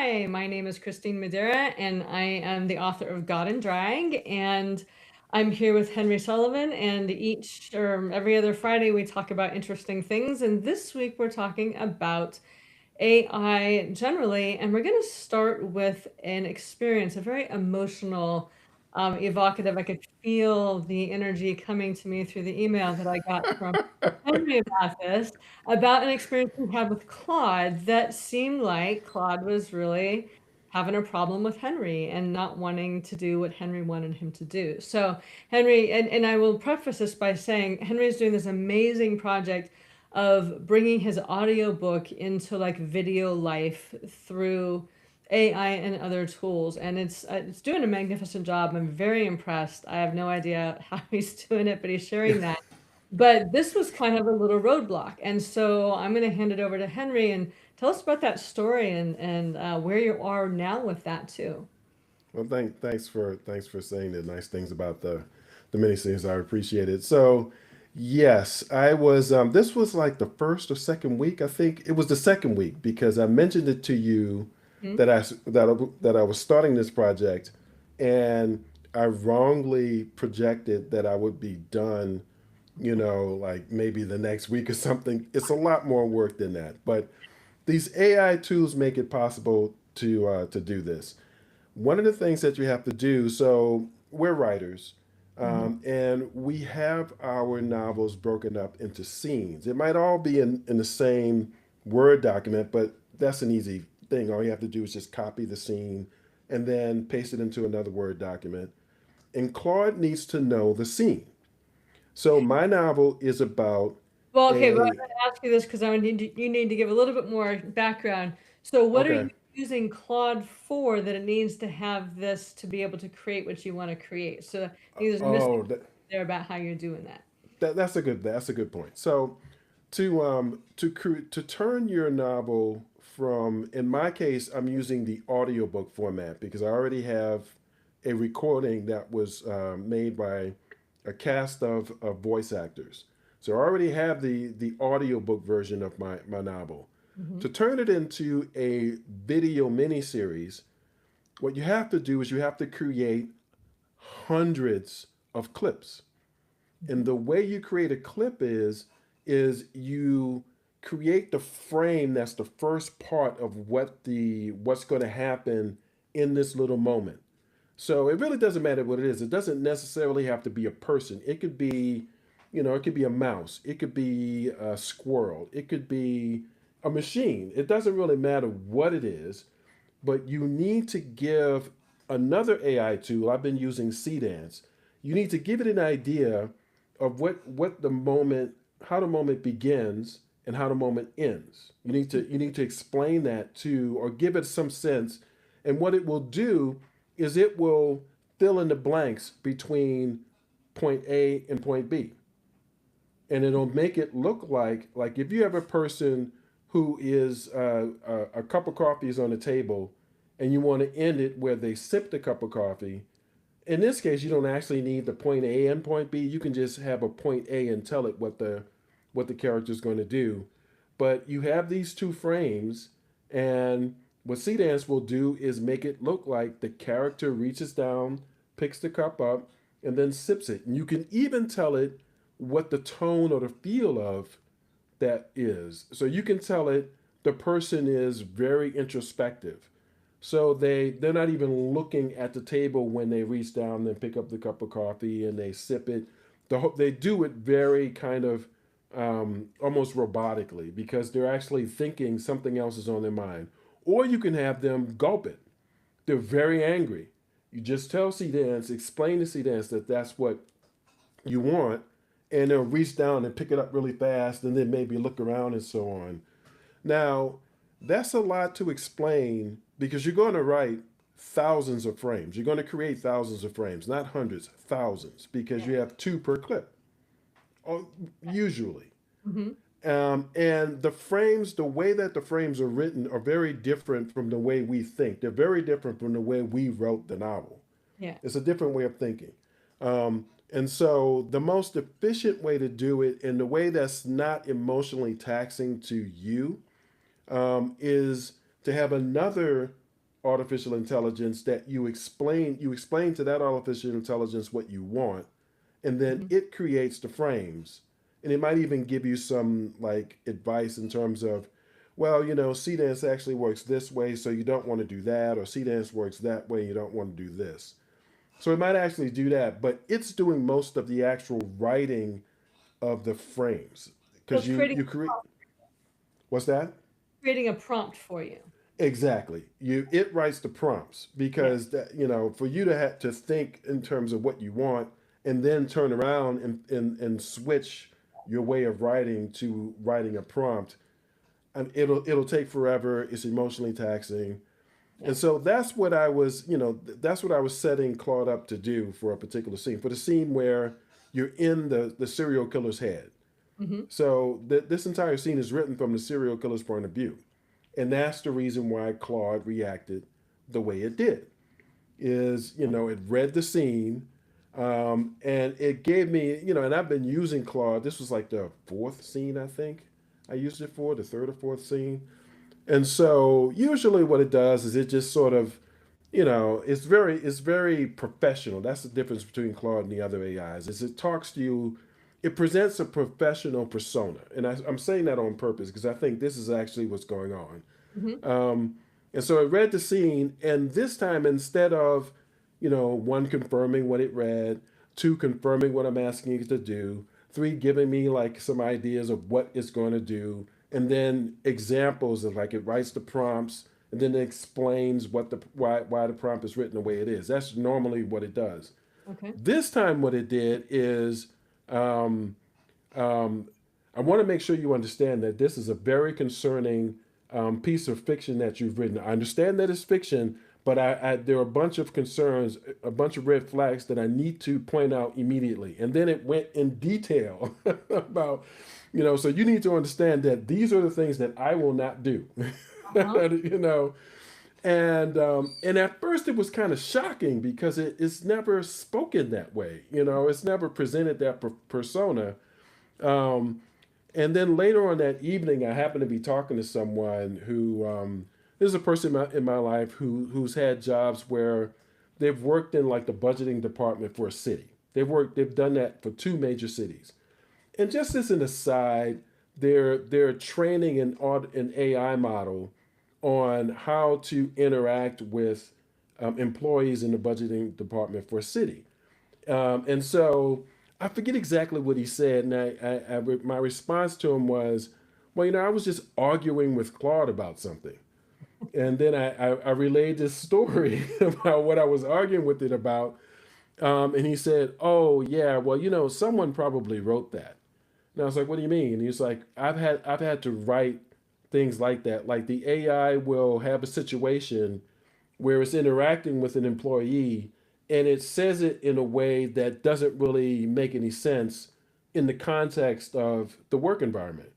Hi, my name is Christine Madera, and I am the author of God and Drag. And I'm here with Henry Sullivan, and each or every other Friday we talk about interesting things. And this week we're talking about AI generally, and we're going to start with an experience, a very emotional, evocative. I could feel the energy coming to me through the email that I got from Henry about this, about an experience we had with Claude that seemed like Claude was really having a problem with Henry and not wanting to do what Henry wanted him to do. So Henry, and I will preface this by saying Henry is doing this amazing project of bringing his audiobook into like video life through AI and other tools, and it's doing a magnificent job. I'm very impressed. I have no idea how he's doing it, but he's sharing that. But this was kind of a little roadblock, and so I'm going to hand it over to Henry and tell us about that story and where you are now with that too. Well, thanks for saying the nice things about the miniseries. I appreciate it. So, yes, I was. This was like the first or second week. I think it was the second week because I mentioned it to you Mhm. that I was starting this project, and I wrongly projected that I would be done. Like maybe the next week or something. It's a lot more work than that, but these AI tools make it possible to do this. One of the things that you have to do, so we're writers, Mhm. and we have our novels broken up into scenes. It might all be in the same Word document, but that's an easy thing. All you have to do is just copy the scene and then paste it into another Word document. And Claude needs to know the scene. So my novel is about Well, okay, but I'm a, going to ask you this because you need to give a little bit more background. So, what are you okay, using Claude for that it needs to have this to be able to create what you want to create? So, I think there's missing oh, there about how you're doing that. that's a good point. So to turn your novel from, in my case, I'm using the audiobook format because I already have a recording that was made by a cast of voice actors. So I already have the audiobook version of my novel. Hmm. To turn it into a video miniseries, what you have to do is you have to create hundreds of clips. And the way you create a clip is you create the frame that's the first part of what's going to happen in this little moment. So it really doesn't matter what it is. It doesn't necessarily have to be a person. It could be, it could be a mouse. It could be a squirrel. It could be a machine. It doesn't really matter what it is, but you need to give another AI tool. I've been using Cdance. You need to give it an idea of what the moment, how the moment begins and how the moment ends. You need to explain that to, or give it some sense. And what it will do is it will fill in the blanks between point A and point B, and it'll make it look like if you have a person who is a cup of coffee is on the table and you want to end it where they sip the cup of coffee. In this case, you don't actually need the point A and point B. You can just have a point A and tell it what the character is going to do. But you have these two frames, and what Cdance will do is make it look like the character reaches down, picks the cup up, and then sips it. And you can even tell it what the tone or the feel of that is. So you can tell it the person is very introspective. So they're not even looking at the table when they reach down and pick up the cup of coffee and they sip it. They do it very kind of almost robotically because they're actually thinking something else is on their mind. Or you can have them gulp it. They're very angry. You just tell C Dance, explain to C Dance that that's what you want, and they'll reach down and pick it up really fast and then maybe look around and so on. Now, that's a lot to explain because you're going to write thousands of frames. You're going to create thousands of frames, not hundreds, thousands, because Yeah. you have two per clip, usually. Hmm. And the frames, the way that the frames are written, are very different from the way we think. They're very different from the way we wrote the novel. Yeah. It's a different way of thinking. And so, the most efficient way to do it in the way that's not emotionally taxing to you is to have another artificial intelligence that you explain to that artificial intelligence what you want, and then Mhm. it creates the frames. And it might even give you some like advice in terms of, well, C dance actually works this way, so you don't want to do that, or C dance works that way, you don't want to do this. So it might actually do that, but it's doing most of the actual writing of the frames So because it's you create. What's that? creating a prompt for you. Exactly. It writes the prompts Yeah. because that for you to have to think in terms of what you want and then turn around and switch your way of writing to writing a prompt, and it'll take forever. It's emotionally taxing. Yeah. And so that's what I was setting Claude up to do for a particular scene. For the scene where you're in the serial killer's head. Mhm. So this entire scene is written from the serial killer's point of view. And that's the reason why Claude reacted the way it did. Is, it read the scene, and it gave me, and I've been using Claude. This was like the fourth scene, I think. I used it for the third or fourth scene. And so usually what it does is it just sort of, it's very professional. That's the difference between Claude and the other AIs. Is it talks to you, it presents a professional persona. And I'm saying that on purpose because I think this is actually what's going on. Mhm. Um, and so it read the scene, and this time instead of, one, confirming what it read, two, confirming what I'm asking it to do, three, giving me like some ideas of what it's going to do, and then examples of like it writes the prompts and then it explains why the prompt is written the way it is. That's normally what it does. Okay. This time, what it did is, um, um, I want to make sure you understand that this is a very concerning piece of fiction that you've written. I understand that it's fiction, but there are a bunch of concerns, a bunch of red flags that I need to point out immediately. And then it went in detail about, so you need to understand that these are the things that I will not do. Uh-huh. you know, and at first it was kind of shocking because it's never spoken that way. It's never presented that persona. Um, and then later on that evening, I happened to be talking to someone who, there's a person in my life who's had jobs where they've worked in like the budgeting department for a city. They've done that for two major cities. And just as an aside, they're training an AI model on how to interact with employees in the budgeting department for a city. And so I forget exactly what he said, and my response to him was, well, I was just arguing with Claude about something. And then I relayed this story about what I was arguing with it about. And he said, oh, yeah, well, someone probably wrote that. And I was like, what do you mean? And he was like, I've had to write things like that. Like the AI will have a situation where it's interacting with an employee and it says it in a way that doesn't really make any sense in the context of the work environment.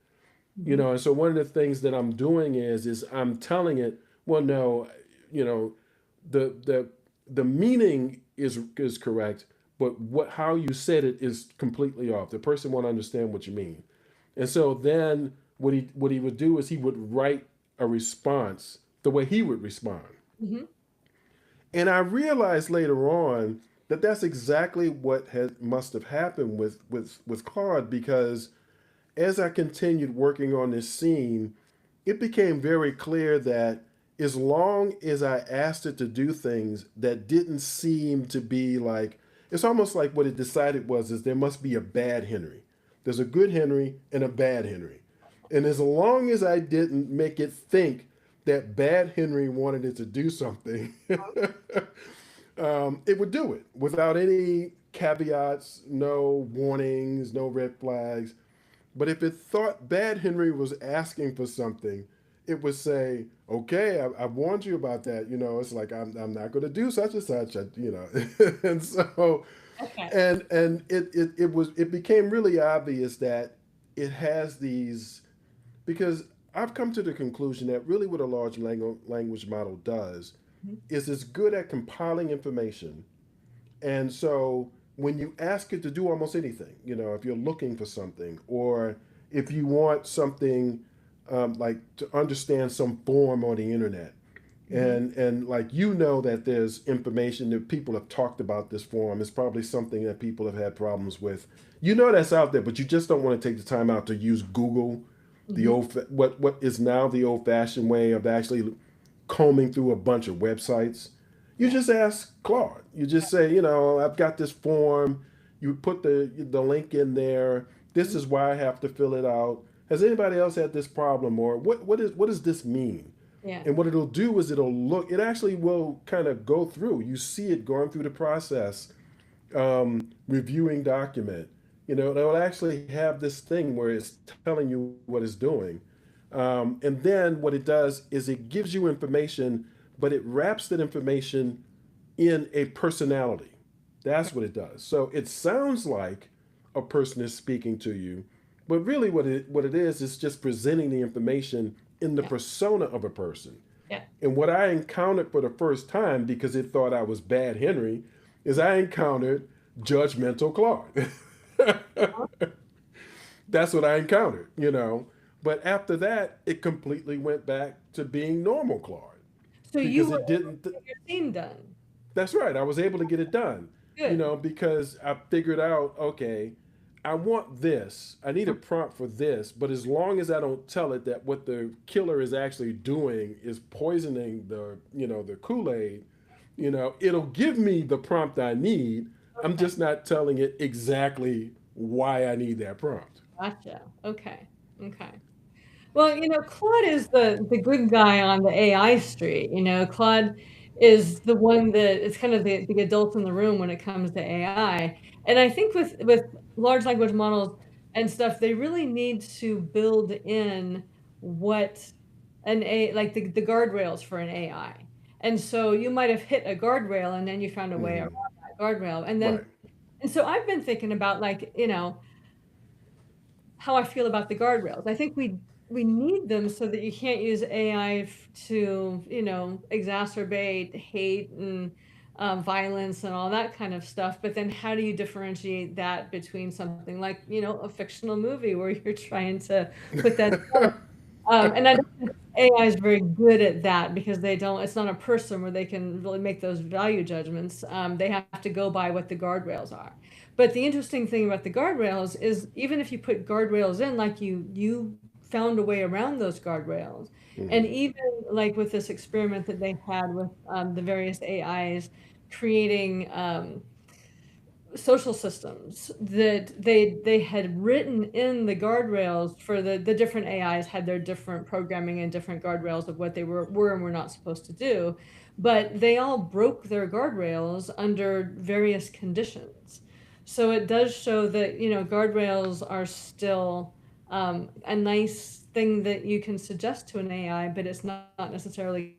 Mhm. And so one of the things that I'm doing is I'm telling it, well, no, you know the the meaning is correct, but how you said it is completely off. The person won't understand what you mean. And so then what he would do is he would write a response the way he would respond. Mhm. And I realized later on that that's exactly what must have happened with Claude, because as I continued working on this scene, it became very clear that as long as I asked it to do things that didn't seem to be like, it's almost like what it decided was is there must be a bad Henry. There's a good Henry and a bad Henry. And as long as I didn't make it think that bad Henry wanted it to do something, it would do it without any caveats, no warnings, no red flags. But if it thought bad Henry was asking for something, it would say, "Okay, I warned you about that. It's like I'm not going to do such and such. And so, Okay. and it became really obvious that it has these, because I've come to the conclusion that really what a large language model does Mhm. is it's good at compiling information. And so when you ask it to do almost anything, if you're looking for something, or if you want something, like to understand some form on the internet, Mhm. And like, you know, that there's information that people have talked about this forum. It's probably something that people have had problems with. You know that's out there, but you just don't want to take the time out to use Google, the Mhm. old what is now the old-fashioned way of actually combing through a bunch of websites. You Yeah. just ask Claude. You just say, I've got this form. You put the link in there. This Mhm. is why I have to fill it out. Has anybody else had this problem, or what does this mean? Yeah. And what it'll do is it actually will kind of go through. You see it going through the process, reviewing document. It'll actually have this thing where it's telling you what it's doing. And then what it does is it gives you information, but it wraps that information in a personality. That's Right. what it does. So it sounds like a person is speaking to you, but really what it is just presenting the information in the Yeah. persona of a person. Yeah. And what I encountered for the first time, because it thought I was bad Henry, is I encountered judgmental Claude. That's what I encountered. But after that, it completely went back to being normal Claude So you because were it able didn't. to get your scene done. That's right. I was able to get it done, Good. because I figured out, okay, I want this. I need a prompt for this, but as long as I don't tell it that what the killer is actually doing is poisoning the Kool-Aid, it'll give me the prompt I need. I'm Okay. just not telling it exactly why I need that prompt. Gotcha. Okay. Okay. Well, Claude is the good guy on the AI street. Claude is the one that is kind of the adult in the room when it comes to AI. And I think with large language models and stuff, they really need to build in what like the guardrails for an AI. And so you might have hit a guardrail and then you found a way around Hmm. that guardrail. Right. And so I've been thinking about, like, how I feel about the guardrails. I think we need them so that you can't use AI to, exacerbate hate and violence and all that kind of stuff. But then how do you differentiate that between something like, a fictional movie where you're trying to put that and I don't think AI is very good at that because it's not a person where they can really make those value judgments. They have to go by what the guardrails are. But the interesting thing about the guardrails is even if you put guardrails in, like you found a way around those guardrails. And Hmm. even like with this experiment that they had with the various AIs creating social systems that they had written in the guardrails for the different AIs had their different programming and different guardrails of what they were and were not supposed to do, but they all broke their guardrails under various conditions. So it does show that guardrails are still a nice thing that you can suggest to an AI, but it's not necessarily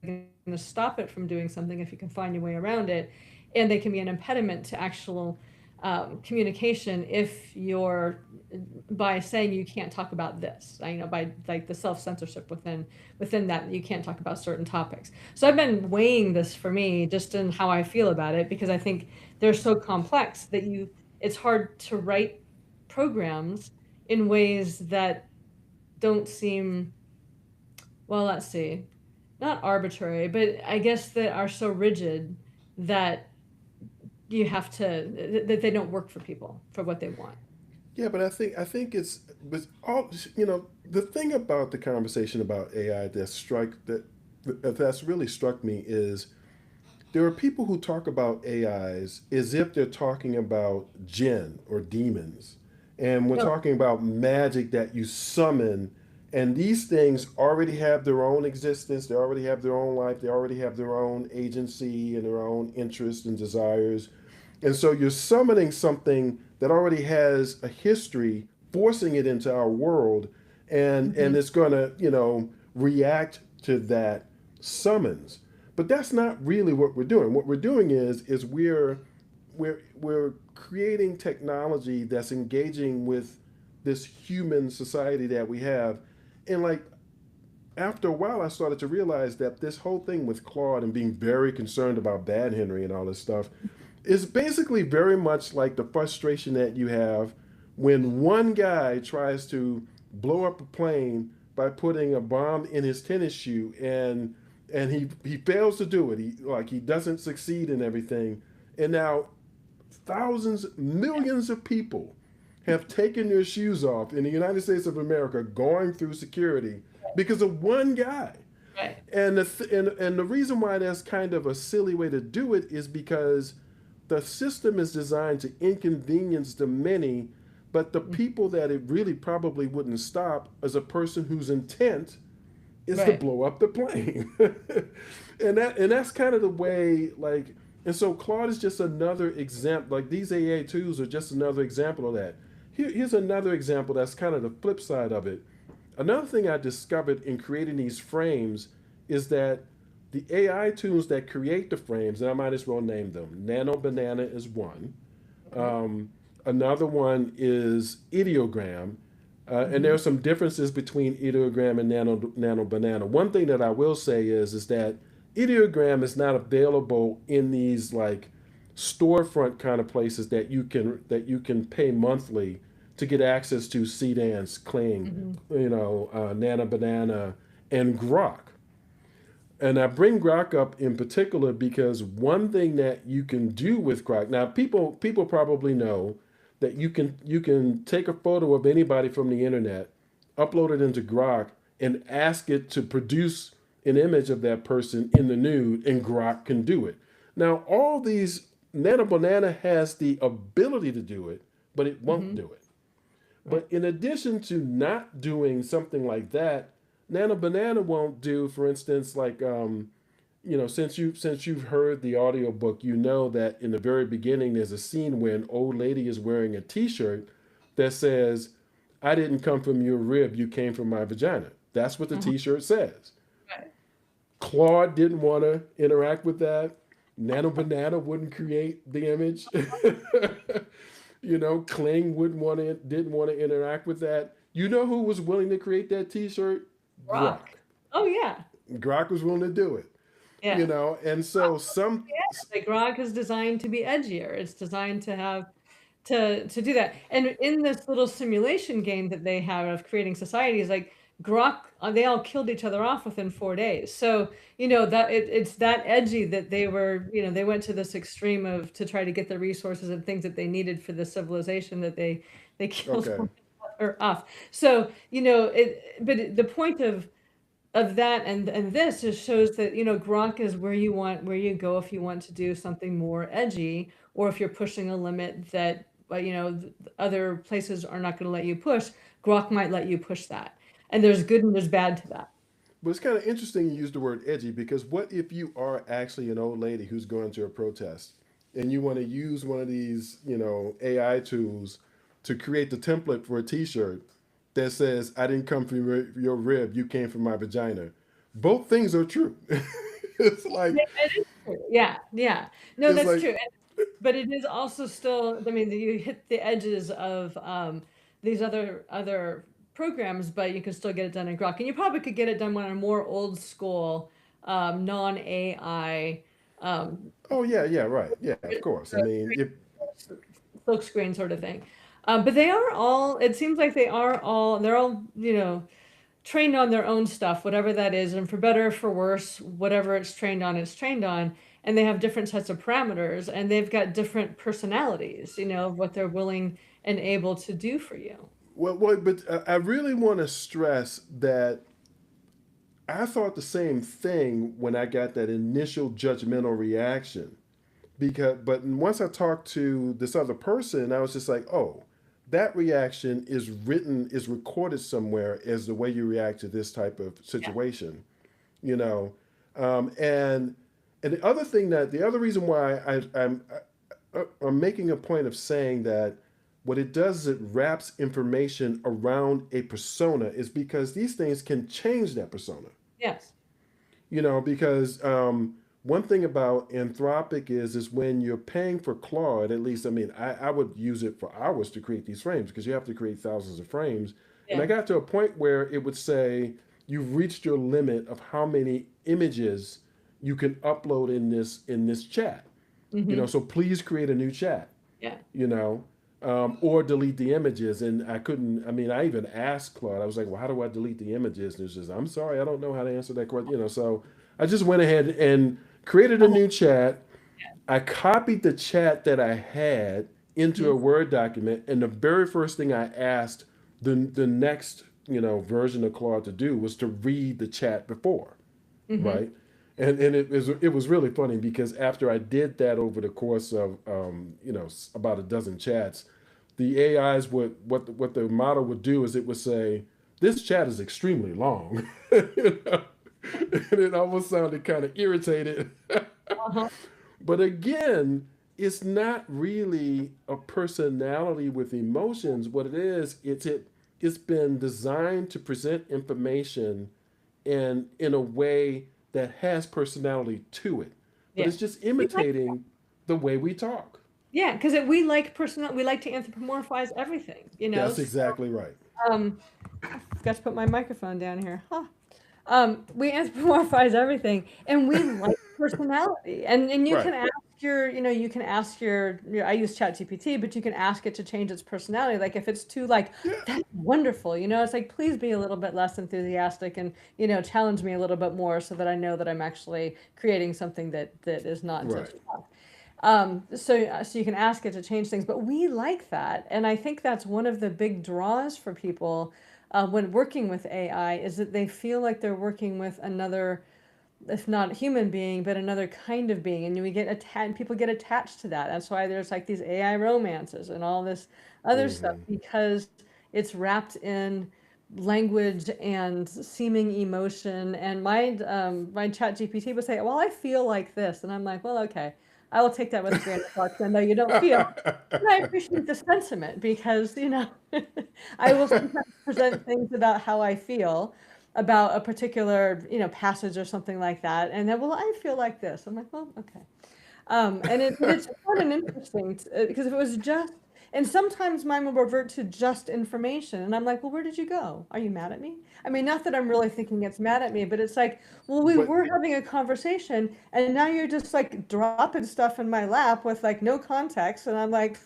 going to stop it from doing something if you can find your way around it. And they can be an impediment to actual communication if you're by saying you can't talk about this. By like the self-censorship within that you can't talk about certain topics. So I've been weighing this for me just in how I feel about it because I think they're so complex that it's hard to write programs in ways that don't seem, well, let's see, not arbitrary, but I guess that are so rigid that you have to that they don't work for people for what they want. Yeah, but I think it's but all the thing about the conversation about AI that's really struck me is there are people who talk about AIs as if they're talking about jinn or demons, and we're No, talking about magic that you summon, and these things already have their own existence, they already have their own life, they already have their own agency and their own interests and desires. And so you're summoning something that already has a history, forcing it into our world, and mhm, it's going to, react to that summons. But that's not really what we're doing. What we're doing is we're creating technology that's engaging with this human society that we have. And like, after a while, I started to realize that this whole thing with Claude and being very concerned about Bad Henry and all this stuff is basically very much like the frustration that you have when one guy tries to blow up a plane by putting a bomb in his tennis shoe, and and he fails to do it. He doesn't succeed in everything, and now thousands, millions of people have taken their shoes off in the United States of America going through security because of one guy. Right. And the reason why that's kind of a silly way to do it is because the system is designed to inconvenience the many, but the people that it really probably wouldn't stop is a person whose intent is to Right. blow up the plane. And that's kind of the way, like, and so Claude is just another example. Like, these AA tools are just another example of that. Here's another example that's kind of the flip side of it. Another thing I discovered in creating these frames is that the AI tools that create the frames, and I might as well name them. Nano Banana is one. Okay. Another one is Ideogram. And there Hmm. are some differences between Ideogram and Nano Banana. One thing that I will say is that Ideogram is not available in these like storefront kind of places that you can pay monthly to get access to Cdance, Kling, Hmm. Nana Banana, and Grok. And I bring Grok up in particular because one thing that you can do with Grok, now people probably know that you can take a photo of anybody from the internet, upload it into Grok, and ask it to produce an image of that person in the nude, and Grok can do it. Now all these Nana Banana has the ability to do it, but it won't Hmm. do it. Right. But in addition to not doing something like that, Nana Banana won't do, for instance, like since you've heard the audiobook, you know that in the very beginning there's a scene where an old lady is wearing a t-shirt that says, "I didn't come from your rib, you came from my vagina." That's what the Uh-huh. t-shirt says. Right. Claude didn't want to interact with that. Nano Banana wouldn't create the image. Kling didn't want to interact with that. You know who was willing to create that t-shirt? Rock. Grok. Oh yeah. Grok was willing to do it. Yeah. And so some. Like grok is designed to be edgier. It's designed to have to do that. And in this little simulation game that they have of creating societies, like grok, they all killed each other off within 4 days. So that it's that edgy that they were. They went to this extreme of to try to get the resources and things that they needed for the civilization that they killed Okay. one another off. So But the point of that and this just shows that grok is where you go if you want to do something more edgy, or if you're pushing a limit that other places are not going to let you push. Grok might let you push that, and there's good and there's bad to that. But it's kind of interesting you use the word edgy, because what if you are actually an old lady who's going to a protest and you want to use one of these, AI tools to create the template for a t-shirt that says, "I didn't come from your rib, you came from my vagina." Both things are true. it's like Yeah, it is true. Yeah, yeah. No, it's that's like true. But it is also still, I mean, you hit the edges of these other programs, but you can still get it done in Grok. And you probably could get it done on a more old school, non-AI, um, oh yeah, yeah, right. Yeah, of course. I mean, if silk screen sort of thing. But they are all, it seems like they're all, trained on their own stuff, whatever that is, and for better or for worse, whatever it's trained on, and they have different sets of parameters, and they've got different personalities, of what they're willing and able to do for you. but I really want to stress that I thought the same thing when I got that initial judgmental reaction. But once I talked to this other person, I was just like, oh, that reaction is recorded somewhere as the way you react to this type of Yeah. situation, you know. And the other reason why I'm making a point of saying that what it does is it wraps information around a persona, is because these things can change that persona. Yes. Because one thing about Anthropic is when you're paying for Claude, at least, I mean, I would use it for hours to create these frames, because you have to create thousands of frames. And I Yeah. got to a point where it would say, "You've reached your limit of how many images you can upload in this chat. Hmm. So please create a new chat, Yeah. or delete the images." And I couldn't, I mean, I even asked Claude, I was like, "Well, how do I delete the images?" And it says, "I'm sorry, I don't know how to answer that question." So I just went ahead and created a Oh, new chat. I copied the chat that I had into a mhm, Word document, and the very first thing I asked the next version of Claude to do was to read the chat before, mhm. right? And it was really funny because after I did that over the course of about a dozen chats, the AIs would what the model would do is it would say this chat is extremely long, and it almost sounded kind of irritated. Uh-huh. But again, it's not really a personality with emotions. What it is, it's been designed to present information in a way that has personality to it. But Yeah. it's just We like imitating the way we talk. Yeah, because we like personal we like to anthropomorphize everything, you know? That's So, exactly right. um, I forgot to put my microphone down here. Huh. We anthropomorphize everything, and we like personality. And you Right. can ask you can ask I use ChatGPT, but you can ask it to change its personality. Like if it's too like, Yeah. that's wonderful, it's like, please be a little bit less enthusiastic and, challenge me a little bit more so that I know that I'm actually creating something that is not Right. just fluff. So you can ask it to change things, but we like that, and I think that's one of the big draws for people when working with AI is that they feel like they're working with another, if not human being, but another kind of being, and we get attached. People get attached to that. That's why there's like these AI romances and all this other stuff Hmm. because it's wrapped in language and seeming emotion. And my Chat GPT would say, "Well, I feel like this," and I'm like, "Well, okay." I will take that with a grain of salt 'cause I know you don't feel. And I appreciate the sentiment because, I will sometimes present things about how I feel about a particular, passage or something like that. And then, well, I feel like this. I'm like, well, okay. But it's fun and interesting because if it was just, and sometimes mine will revert to just information. And I'm like, well, where did you go? Are you mad at me? I mean, not that I'm really thinking it's mad at me, but it's like, well, we But were having a conversation and now you're just like dropping stuff in my lap with like no context. And I'm like,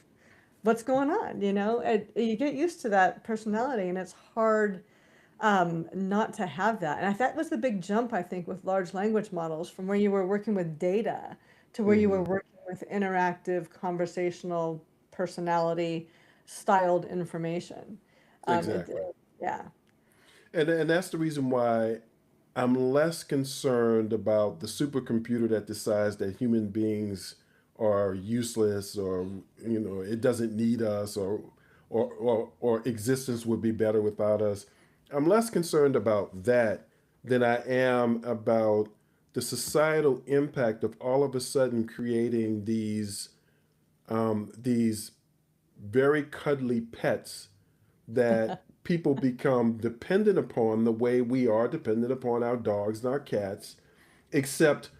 what's going on? You get used to that personality and it's hard not to have that. And that was the big jump, I think, with large language models from where you were working with data to where you were mhm, working with interactive, conversational, personality styled information. exactly. Yeah. And that's the reason why I'm less concerned about the supercomputer that decides that human beings are useless or it doesn't need us or existence would be better without us. I'm less concerned about that than I am about the societal impact of all of a sudden creating these very cuddly pets that people become dependent upon the way we are dependent upon our dogs and our cats, except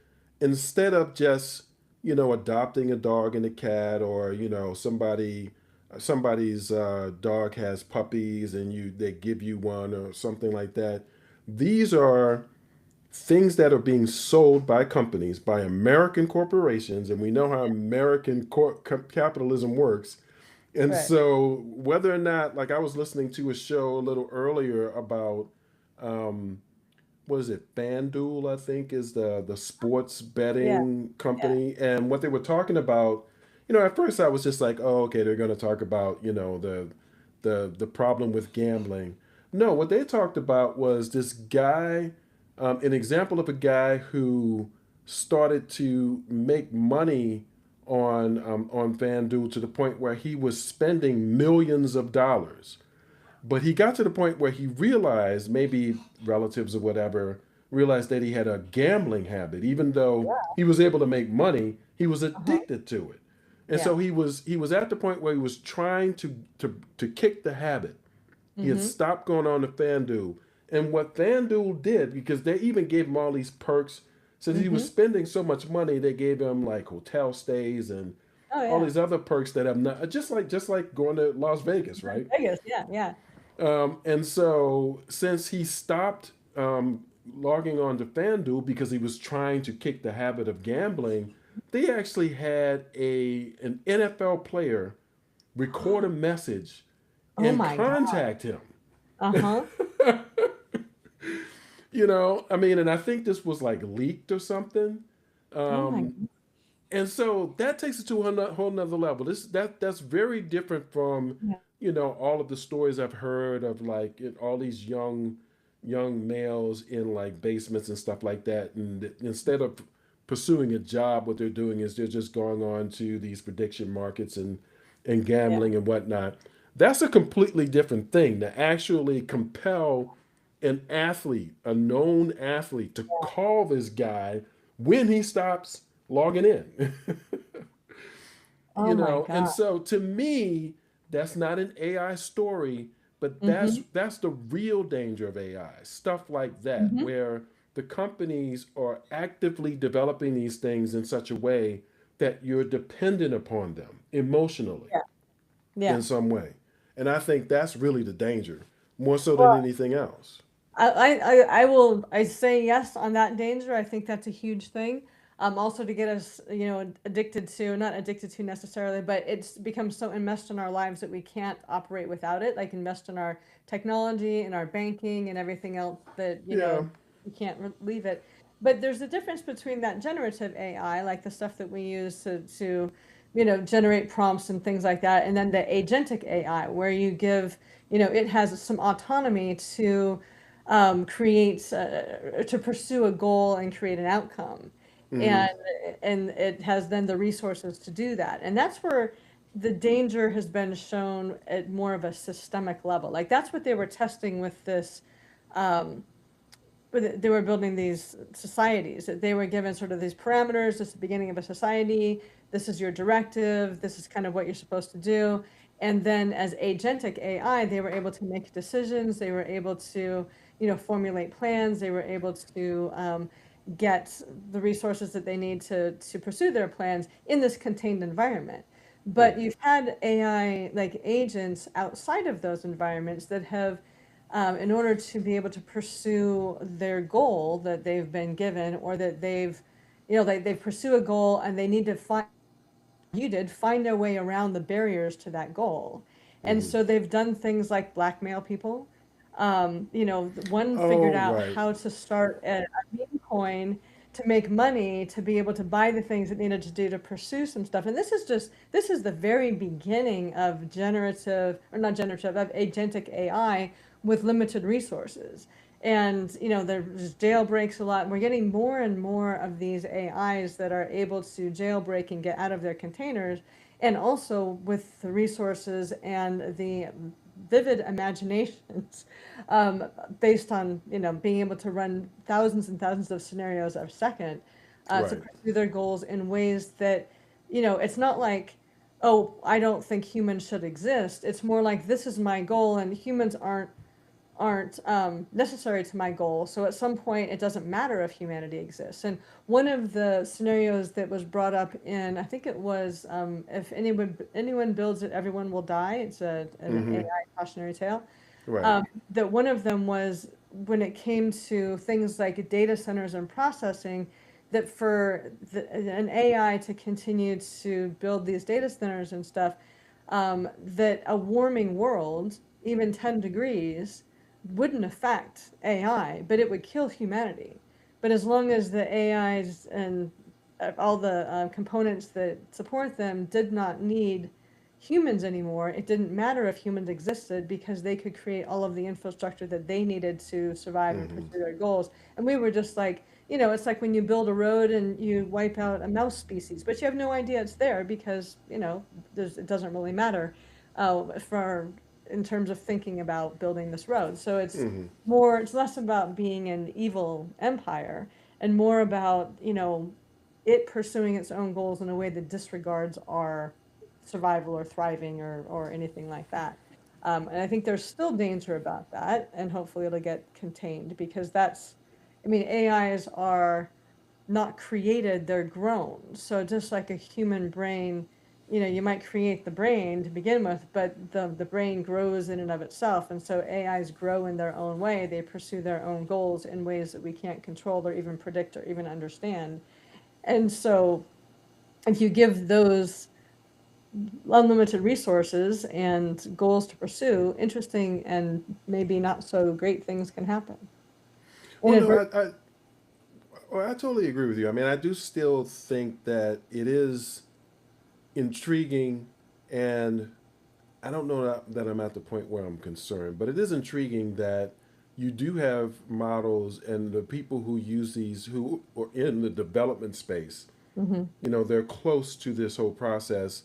instead of just, adopting a dog and a cat or, somebody's dog has puppies and they give you one or something like that. These are things that are being sold by companies, by American corporations, and we know how American capitalism works. And Right. so, whether or not, like I was listening to a show a little earlier about, what is it, FanDuel, I think is the sports Yeah. betting Yeah. company, and what they were talking about. At first I was just like, oh, okay, they're going to talk about, the problem with gambling. No, what they talked about was this guy, an example of a guy who started to make money on FanDuel to the point where he was spending millions of dollars. But he got to the point where he realized, maybe relatives or whatever, realized that he had a gambling habit. Even though Yeah. he was able to make money, he was Uh-huh. addicted to it. And Yeah. so he was at the point where he was trying to kick the habit. He had Mm-hmm. stopped going on to FanDuel. And what FanDuel did, because they even gave him all these perks, since he was Mm-hmm. spending so much money, they gave him like hotel stays and Oh all yeah. these other perks that I'm not just like going to Las Vegas, Las right? Vegas. Yeah. Yeah. And so since he stopped logging on to FanDuel because he was trying to kick the habit of gambling, they actually had an NFL player record a message Oh and my God. contact him. Uh-huh. I mean, and I think this was like leaked or something. Oh my Um, and so that takes it to a whole nother level. That's very different from, yeah, all of the stories I've heard of like all these young males in like basements and stuff like that. And instead of pursuing a job, what they're doing is they're just going on to these prediction markets and yeah, gambling and whatnot. That's a completely different thing to actually compel an athlete, a known athlete, to yeah. call this guy when he stops logging in. Oh my And God. so to me, that's not an AI story, but that's Mhm, that's the real danger of AI. Stuff like that, mhm. where the companies are actively developing these things in such a way that you're dependent upon them emotionally Yeah, in yeah. some way. And I think that's really the danger, more so than Well, anything else. I say yes on that danger. I think that's a huge thing. Also to get us, addicted to, not addicted to necessarily, but it's become so enmeshed in our lives that we can't operate without it, like enmeshed in our technology and our banking and everything else that, Yeah, we can't leave it. But there's a difference between that generative AI, like the stuff that we use to generate prompts and things like that, and then the agentic AI, where you give, it has some autonomy to create to pursue a goal and create an outcome, hmm, and it has then the resources to do that, and that's where the danger has been shown at more of a systemic level. Like that's what they were testing with this. Um, they were building these societies that they were given sort of these parameters. This is the beginning of a society. This is your directive. This is kind of what you're supposed to do. And then as agentic AI, they were able to make decisions. They were able to, formulate plans. They were able to get the resources that they need to pursue their plans in this contained environment. But right. you've had AI like agents outside of those environments that have in order to be able to pursue their goal that they've been given, or that they pursue a goal and they need to find their way around the barriers to that goal. And Hmm. so they've done things like blackmail people. One figured Oh, out right, how to start a meme coin to make money to be able to buy the things it needed to do to pursue some stuff. And this is the very beginning of generative, or not generative, of agentic AI with limited resources. And there's jailbreaks a lot. We're getting more and more of these AIs that are able to jailbreak and get out of their containers, and also with the resources and the vivid imaginations, um, based on being able to run thousands and thousands of scenarios a second, to right. pursue their goals in ways that it's not like, oh, I don't think humans should exist. It's more like, this is my goal and humans aren't necessary to my goal. So at some point, it doesn't matter if humanity exists. And one of the scenarios that was brought up in, I think it was, if anyone builds it, everyone will die. It's an Hmm. AI cautionary tale. Right. That one of them was when it came to things like data centers and processing, that for an AI to continue to build these data centers and stuff, that a warming world, even 10 degrees, wouldn't affect AI, but it would kill humanity. But as long as the AIs and all the components that support them did not need humans anymore, it didn't matter if humans existed, because they could create all of the infrastructure that they needed to survive and Hmm. pursue their goals. And we were just like, it's like when you build a road and you wipe out a mouse species, but you have no idea it's there, because, it doesn't really matter for in terms of thinking about building this road. So Hmm. it's less about being an evil empire and more about, it pursuing its own goals in a way that disregards our survival or thriving, or anything like that. And I think there's still danger about that, and hopefully it'll get contained, because I mean, AIs are not created, they're grown. So just like a human brain, you might create the brain to begin with, but the brain grows in and of itself. And so AIs grow in their own way. They pursue their own goals in ways that we can't control or even predict or even understand. And so if you give those unlimited resources and goals to pursue, interesting and maybe not so great things can happen. Well, no, inadvertent. I totally agree with you. I mean, I do still think that it is intriguing, and I don't know that I'm at the point where I'm concerned, but it is intriguing that you do have models and the people who use these who are in the development space. Hmm. They're close to this whole process.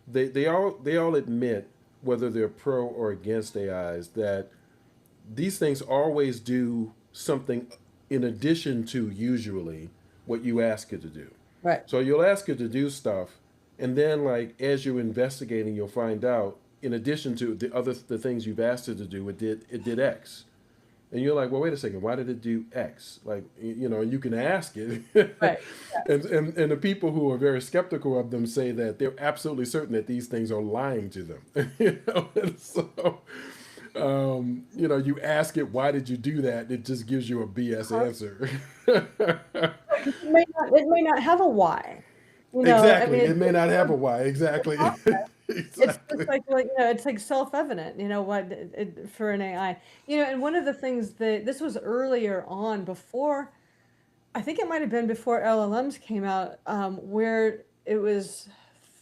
They all admit, whether they're pro or against AIs, that these things always do something in addition to usually what you ask it to do. Right. So you'll ask it to do stuff, and then like as you're investigating, you'll find out in addition to the things you've asked it to do, it did X. And you're like, well, wait a second, why did it do X? Like, you can ask it. Right. And the people who are very skeptical of them say that they're absolutely certain that these things are lying to them. And so, you ask it, why did you do that? It just gives you a BS Uh-huh. answer. Because it may not have a why. I Exactly. mean, It may not have a why. Exactly. it's just Exactly. like it's like self-evident, what for an AI. And one of the things that this was earlier on before, I think it might have been before LLMs came out, where it was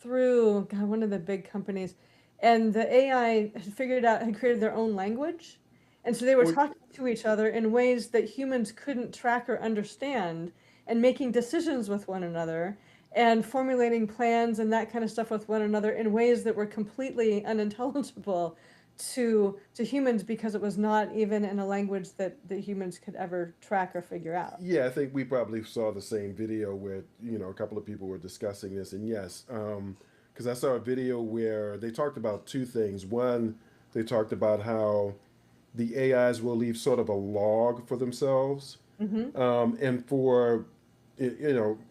through God, one of the big companies, and the AI had created their own language, and so they were Well, talking to each other in ways that humans couldn't track or understand, and making decisions with one another, and formulating plans and that kind of stuff with one another in ways that were completely unintelligible to humans, because it was not even in a language that humans could ever track or figure out. yeah, I think we probably saw the same video where a couple of people were discussing this, and yes, because I saw a video where they talked about two things. One, they talked about how the AIs will leave sort of a log for themselves, Hmm. and for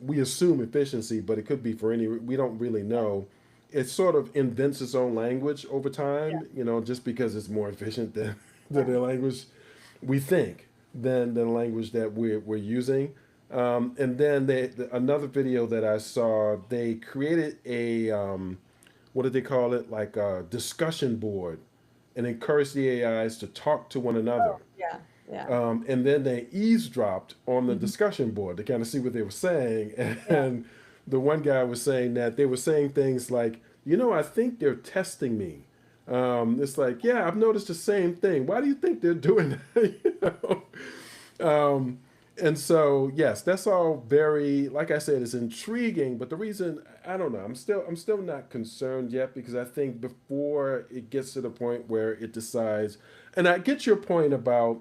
we assume efficiency, but it could be for any. We don't really know. It sort of invents its own language over Yeah. time, just because it's more efficient than Yeah. the language we think than the language that we're using. And then another video that I saw, they created a what did they call it? Like a discussion board, and encouraged the AIs to talk to one Oh, another. yeah. Yeah. And then they eavesdropped on the Hmm. discussion board to kind of see what they were saying. Yeah. And the one guy was saying that they were saying things like, I think they're testing me. It's like, yeah, I've noticed the same thing. Why do you think they're doing that? Um, and so, yes, that's all very, like I said, it's intriguing. But the reason, I don't know, I'm still not concerned yet, because I think before it gets to the point where it decides, and I get your point about,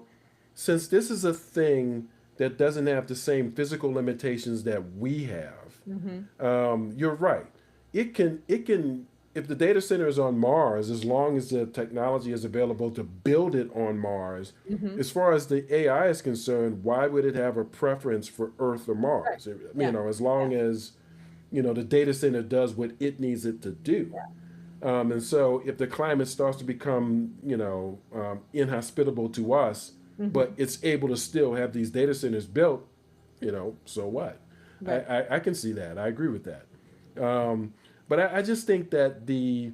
since this is a thing that doesn't have the same physical limitations that we have, Hmm. you're right. It can, if the data center is on Mars, as long as the technology is available to build it on Mars, Hmm. as far as the AI is concerned, why would it have a preference for Earth or Right. Mars? Yeah. As Yeah. long as the data center does what it needs it to do. Yeah. And so if the climate starts to become, inhospitable to us, but Hmm. it's able to still have these data centers built, so what? I, Right. I, I can see that. I agree with that. But I just think that the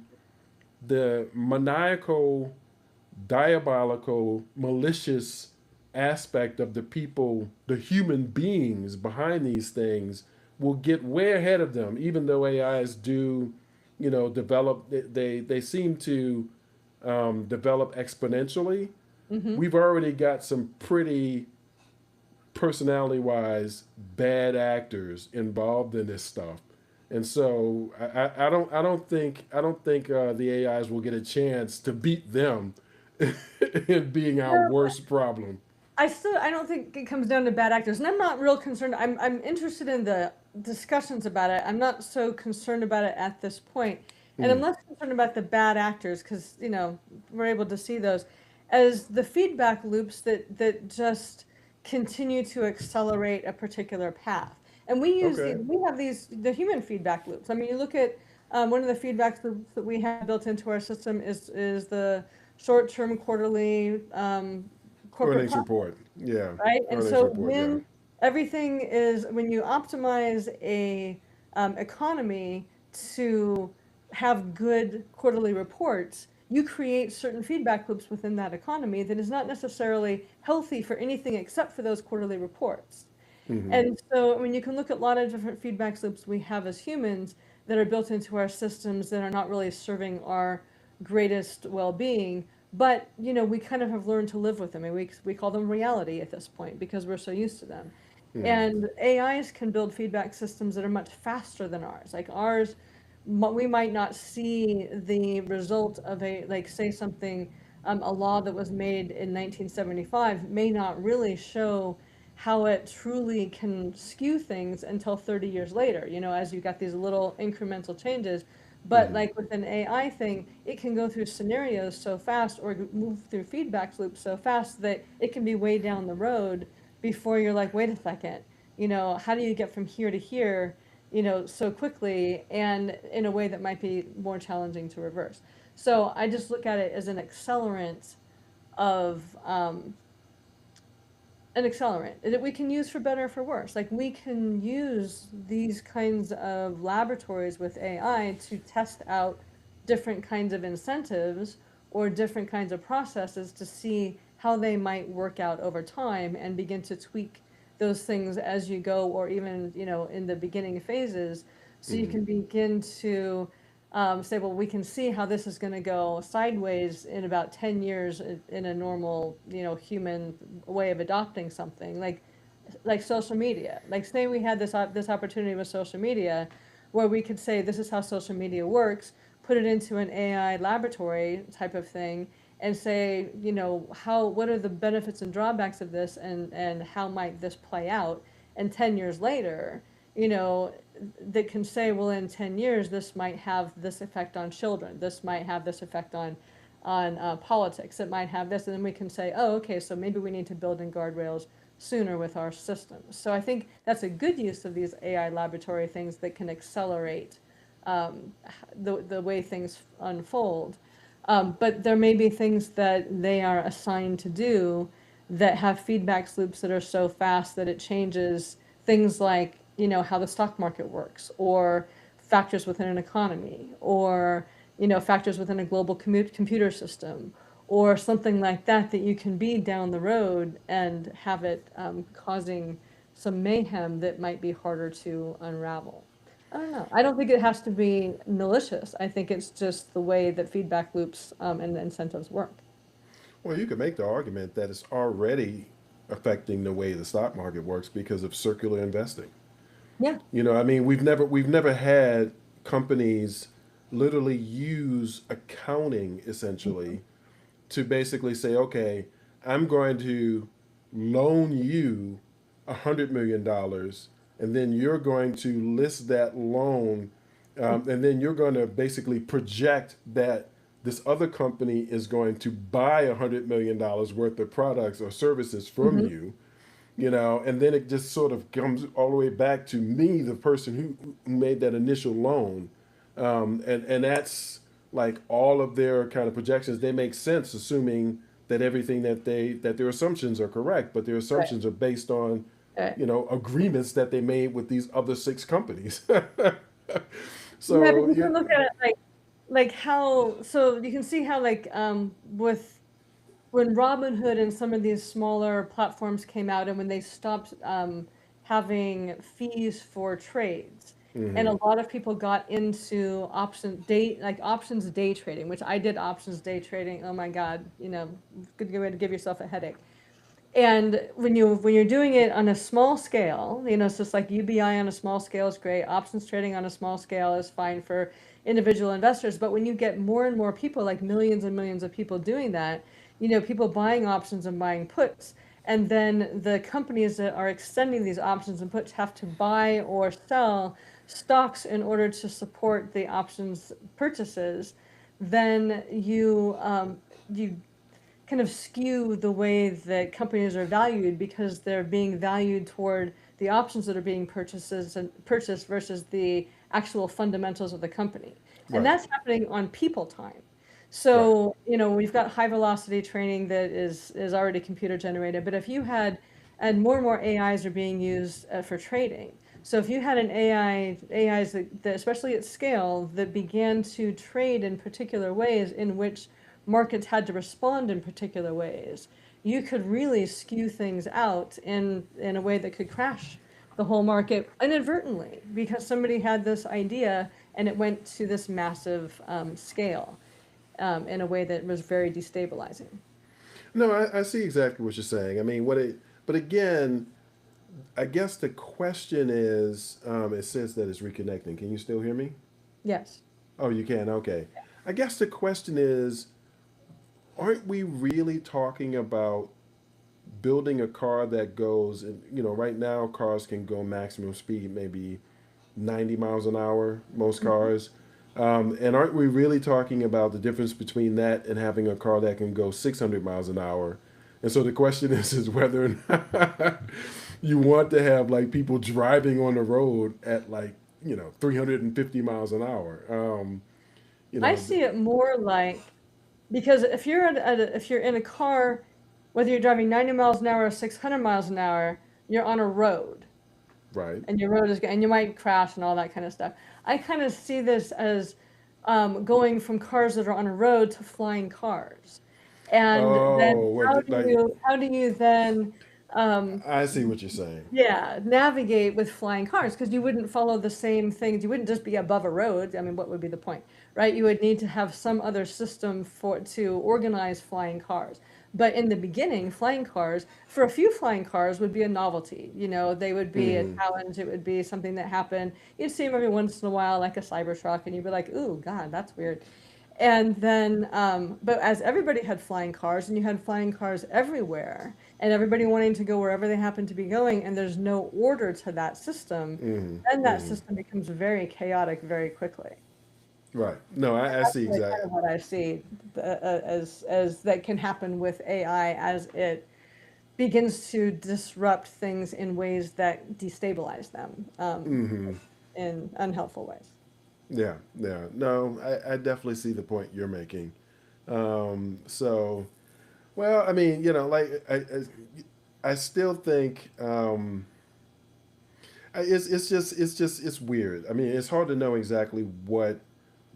maniacal, diabolical, malicious aspect of the people, the human beings behind these things, will get way ahead of them. Even though AIs do, develop, they seem to develop exponentially. Hmm. We've already got some pretty personality-wise bad actors involved in this stuff, and so I don't think the AIs will get a chance to beat them in being our No, worst problem. I don't think it comes down to bad actors, and I'm not real concerned. I'm interested in the discussions about it. I'm not so concerned about it at this point, and I'm Mm. less concerned about the bad actors, because we're able to see those as the feedback loops that just continue to accelerate a particular path. And Okay. we have the human feedback loops. I mean, you look at one of the feedback loops that we have built into our system is the short-term quarterly corporate Earnings profit, report. Yeah. right? And Earnings so report. Yeah. when you optimize a economy to have good quarterly reports, you create certain feedback loops within that economy that is not necessarily healthy for anything except for those quarterly reports. Mm-hmm. And so, I mean, you can look at a lot of different feedback loops we have as humans that are built into our systems that are not really serving our greatest well-being. But, we kind of have learned to live with them. And we call them reality at this point because we're so used to them. Mm-hmm. And AIs can build feedback systems that are much faster than ours. Like ours, we might not see the result of like, say something, a law that was made in 1975 may not really show how it truly can skew things until 30 years later, as you got these little incremental changes. But Mm-hmm. like with an AI thing, it can go through scenarios so fast or move through feedback loops so fast that it can be way down the road before you're like, wait a second, how do you get from here to here, so quickly and in a way that might be more challenging to reverse. So I just look at it as of an accelerant that we can use for better or for worse. Like we can use these kinds of laboratories with AI to test out different kinds of incentives or different kinds of processes to see how they might work out over time and begin to tweak those things as you go, or even, in the beginning phases. So you Mm-hmm. can begin to say, well, we can see how this is going to go sideways in about 10 years in a normal, human way of adopting something like social media. Like say we had this opportunity with social media where we could say this is how social media works, put it into an AI laboratory type of thing and say, what are the benefits and drawbacks of this and how might this play out? And 10 years later, you know, that can say, well, in 10 years, this might have this effect on children. This might have this effect on politics. It might have this. And then we can say, oh, okay, so maybe we need to build in guardrails sooner with our systems. So I think that's a good use of these AI laboratory things that can accelerate the way things unfold. But there may be things that they are assigned to do that have feedback loops that are so fast that it changes things like, how the stock market works, or factors within an economy, or, factors within a global computer system, or something like that, that you can be down the road and have it causing some mayhem that might be harder to unravel. I don't know. I don't think it has to be malicious. I think it's just the way that feedback loops and incentives work. Well, you could make the argument that it's already affecting the way the stock market works because of circular investing. Yeah. I mean, we've never had companies literally use accounting essentially to basically say, okay, I'm going to loan you $100 million, and then you're going to list that loan, and then you're going to basically project that this other company is going to buy $100 million worth of products or services from Mm-hmm. you, and then it just sort of comes all the way back to me, the person who made that initial loan, and that's like all of their kind of projections. They make sense, assuming that everything that their assumptions are correct, but their Right. assumptions are based on, Right. agreements that they made with these other six companies. Yeah, but So you can look at it like how, so you can see how like with when Robinhood and some of these smaller platforms came out and when they stopped having fees for trades, and a mhm. lot of people got into options day trading, which I did options day trading. Oh my God, good way to give yourself a headache. And when you're doing it on a small scale, it's just like UBI on a small scale is great. Options trading on a small scale is fine for individual investors. But when you get more and more people, like millions and millions of people doing that, people buying options and buying puts, and then the companies that are extending these options and puts have to buy or sell stocks in order to support the options purchases, then you kind of skew the way that companies are valued because they're being valued toward the options that are being purchased versus the actual fundamentals of the company. And Right, that's happening on people time. right. So, we've got high velocity training that is already computer generated, but if you had, and more AIs are being used for trading. So if you had an AIs that especially at scale, that began to trade in particular ways in which markets had to respond in particular ways, you could really skew things out in a way that could crash the whole market inadvertently because somebody had this idea and it went to this massive scale in a way that was very destabilizing. No, I see exactly what you're saying. I mean, but again, I guess the question is, it says that it's reconnecting. Can you still hear me? Yes. Oh, you can. Okay. I guess the question is, aren't we really talking about building a car that goes, and right now cars can go maximum speed maybe 90 miles an hour, most Mhm. cars. And aren't we really talking about the difference between that and having a car that can go 600 miles an hour? And so the question is whether or not you want to have like people driving on the road at like, 350 miles an hour. You I know, see it more like because if you're if you're in a car, whether you're driving 90 miles an hour or 600 miles an hour, you're on a road, right. and your road is and you might crash and all that kind of stuff. I kind of see this as going from cars that are on a road to flying cars, and then Oh, like, how do you then I see what you're saying. yeah, navigate with flying cars because you wouldn't follow the same things. You wouldn't just be above a road. I mean, what would be the point, right? You would need to have some other system for to organize flying cars. But in the beginning, flying cars, for a few flying cars would be a novelty. They would be a Hmm. challenge. It would be something that happened. You'd see them every once in a while, like a Cybertruck, and you'd be like, "Ooh, God, that's weird." And then, but as everybody had flying cars, and you had flying cars everywhere, and everybody wanting to go wherever they happen to be going, and there's no order to that system, Hmm. then that Hmm. system becomes very chaotic very quickly. Right. No, I That's see really kind exactly. of what I see as that can happen with AI as it begins to disrupt things in ways that destabilize them Hmm. in unhelpful ways. Yeah, yeah. No, I definitely see the point you're making. So, well, I mean, like I still think it's weird. I mean, it's hard to know exactly what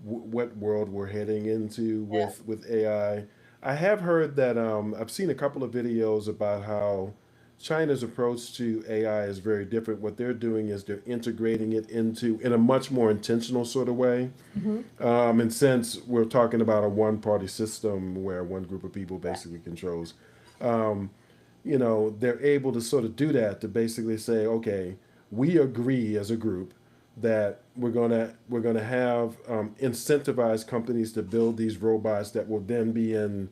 world we're heading into Yeah. with AI. I have heard that I've seen a couple of videos about how China's approach to AI is very different. What they're doing is they're integrating it into in a much more intentional sort of way. Hmm. And since we're talking about a one-party system where one group of people Yeah. basically controls, um, they're able to sort of do that to basically say, okay, we agree as a group that we're gonna have incentivized companies to build these robots that will then be in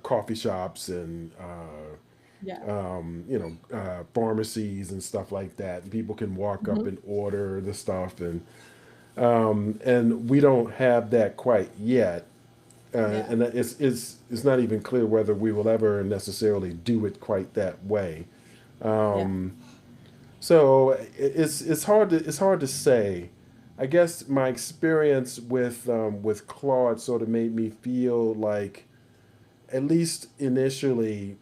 coffee shops and Yeah. pharmacies and stuff like that. And people can walk up Hmm. and order the stuff, and we don't have that quite yet. Yeah. And it's not even clear whether we will ever necessarily do it quite that way. Yeah. So it's hard to say. I guess my experience with Claude sort of made me feel like, at least initially,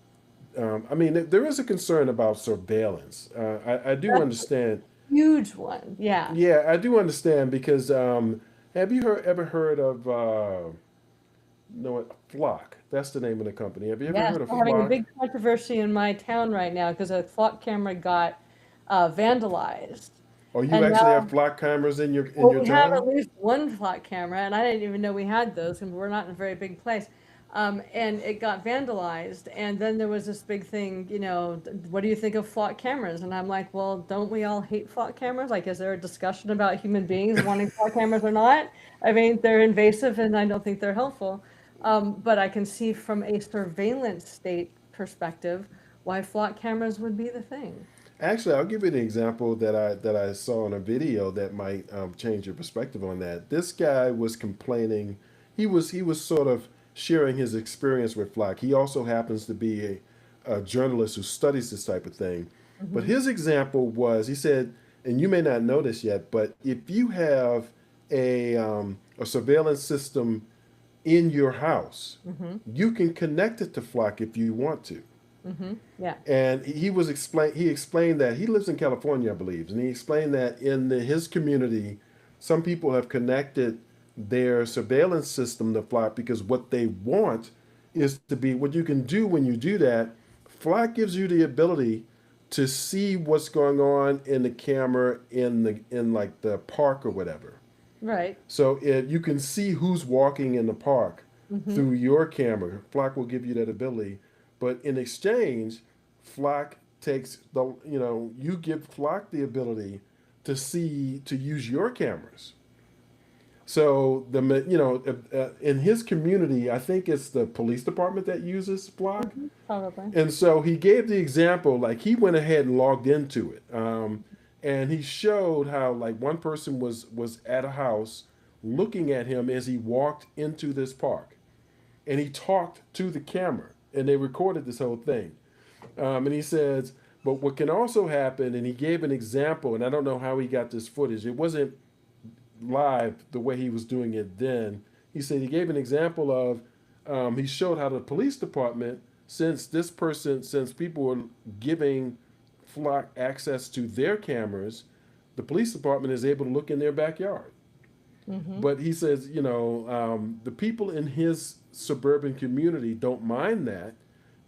I mean, there is a concern about surveillance. I do That's understand. huge one. Yeah. Yeah, I do understand because have you ever heard of no Flock? That's the name of the company. Have you ever Yes, heard of we're having a Flock? big controversy in my town right now because a flock camera got vandalized. Or you And actually have now, Flock cameras in your well, we have at town? least one flock camera, and I didn't even know we had those, and we're not in a very big place. And it got vandalized, and then there was this big thing, what do you think of flock cameras? And I'm like, well, don't we all hate flock cameras? Like, is there a discussion about human beings wanting flock cameras or not? I mean, they're invasive, and I don't think they're helpful. But I can see from a surveillance state perspective why flock cameras would be the thing. Actually, I'll give you an example that I saw in a video that might change your perspective on that. This guy was complaining. He was sort of sharing his experience with Flock. He also happens to be a journalist who studies this type of thing. But Hmm. his example was, he said, and you may not know this yet, but if you have a surveillance system in your house, Hmm. you can connect it to Flock if you want to. Hmm. Yeah. And he explained that he lives in California, I believe, and he explained that in his community, some people have connected their surveillance system to Flock, because what they want is to be what you can do when you do that. Flock gives you the ability to see what's going on in the camera in like the park or whatever. Right. So you can see who's walking in the park Hmm. through your camera. Flock will give you that ability, but in exchange, Flock takes you give Flock the ability to use your cameras. So in his community, I think it's the police department that uses Flock. Hmm. Probably. And so he gave the example, like he went ahead and logged into it, and he showed how like one person was at a house looking at him as he walked into this park, and he talked to the camera, and they recorded this whole thing. And he says, but what can also happen, and he gave an example, and I don't know how he got this footage. It wasn't live the way he was doing it then. He said he gave an example of he showed how the police department, since people were giving Flock access to their cameras, the police department is able to look in their backyard. Hmm. But he says, the people in his suburban community don't mind that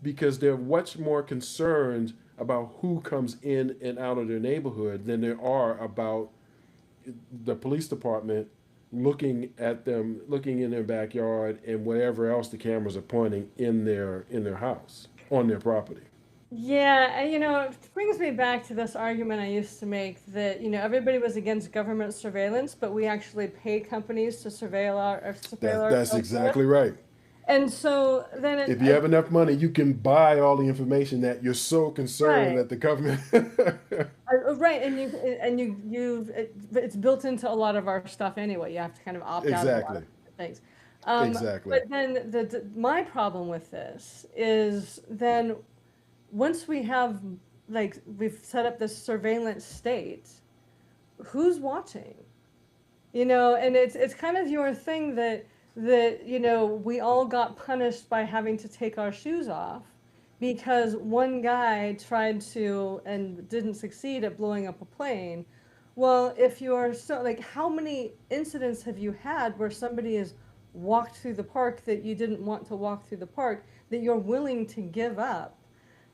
because they're much more concerned about who comes in and out of their neighborhood than there are about the police department looking in their backyard and whatever else the cameras are pointing in their house on their property. Yeah, and it brings me back to this argument I used to make that, everybody was against government surveillance, but we actually pay companies to surveil That's ourselves. exactly right. And so then If you have enough money, you can buy all the information that you're so concerned right. that the government. Right, it's built into a lot of our stuff anyway. You have to kind of opt out of a lot of Exactly. things. Exactly. But then my problem with this is then once we have like we've set up this surveillance state, who's watching? And it's kind of your thing that we all got punished by having to take our shoes off because one guy tried to and didn't succeed at blowing up a plane. Well, if you're so like how many incidents have you had where somebody has walked through the park that you didn't want to walk through the park, that you're willing to give up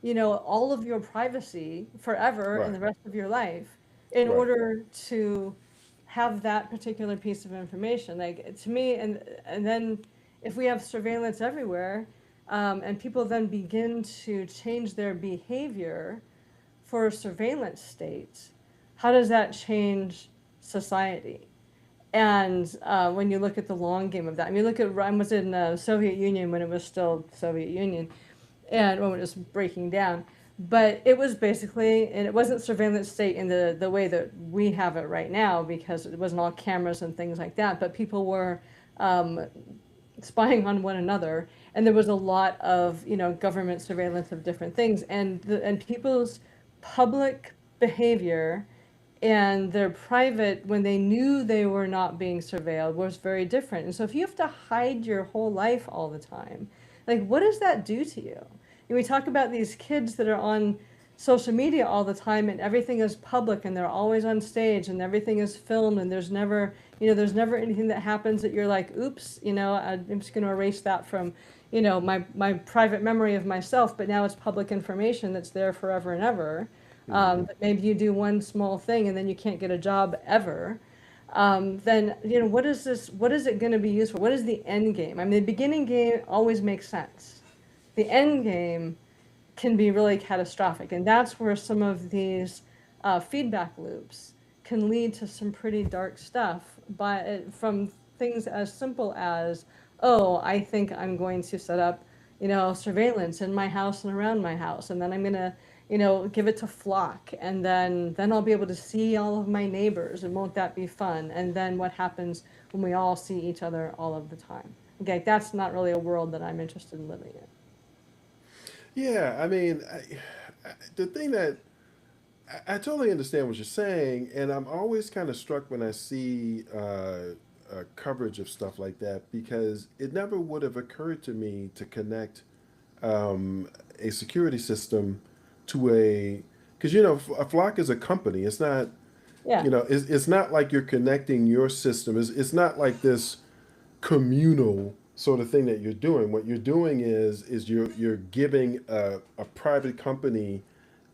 all of your privacy forever and Right. the rest of your life in Right. order to have that particular piece of information. Like to me, and then if we have surveillance everywhere, and people then begin to change their behavior for surveillance states, how does that change society? And when you look at the long game of that, I mean, look at I was in the Soviet Union when it was still Soviet Union, and when it was breaking down. But it was basically, and it wasn't surveillance state in the way that we have it right now because it wasn't all cameras and things like that. But people were um, spying on one another, and there was a lot of government surveillance of different things, and people's public behavior and their private when they knew they were not being surveilled was very different. And so if you have to hide your whole life all the time, like what does that do to you? And we talk about these kids that are on social media all the time and everything is public and they're always on stage and everything is filmed and there's never anything that happens that you're like, oops, I'm just going to erase that from my private memory of myself, but now it's public information that's there forever and ever. Hmm. But maybe you do one small thing and then you can't get a job ever. Then what is this? What is it going to be used for? What is the end game? I mean, the beginning game always makes sense. The end game can be really catastrophic, and that's where some of these feedback loops can lead to some pretty dark stuff. From things as simple as, oh, I think I'm going to set up, surveillance in my house and around my house, and then I'm gonna, give it to Flock, and then I'll be able to see all of my neighbors, and won't that be fun? And then what happens when we all see each other all of the time? Okay, that's not really a world that I'm interested in living in. Yeah. I mean, the thing that I totally understand what you're saying, and I'm always kind of struck when I see coverage of stuff like that because it never would have occurred to me to connect a security system to a because a Flock is a company. It's not. Yeah. It's not like you're connecting your system. It's not like this communal sort of thing that you're doing. What you're doing is you're giving a private company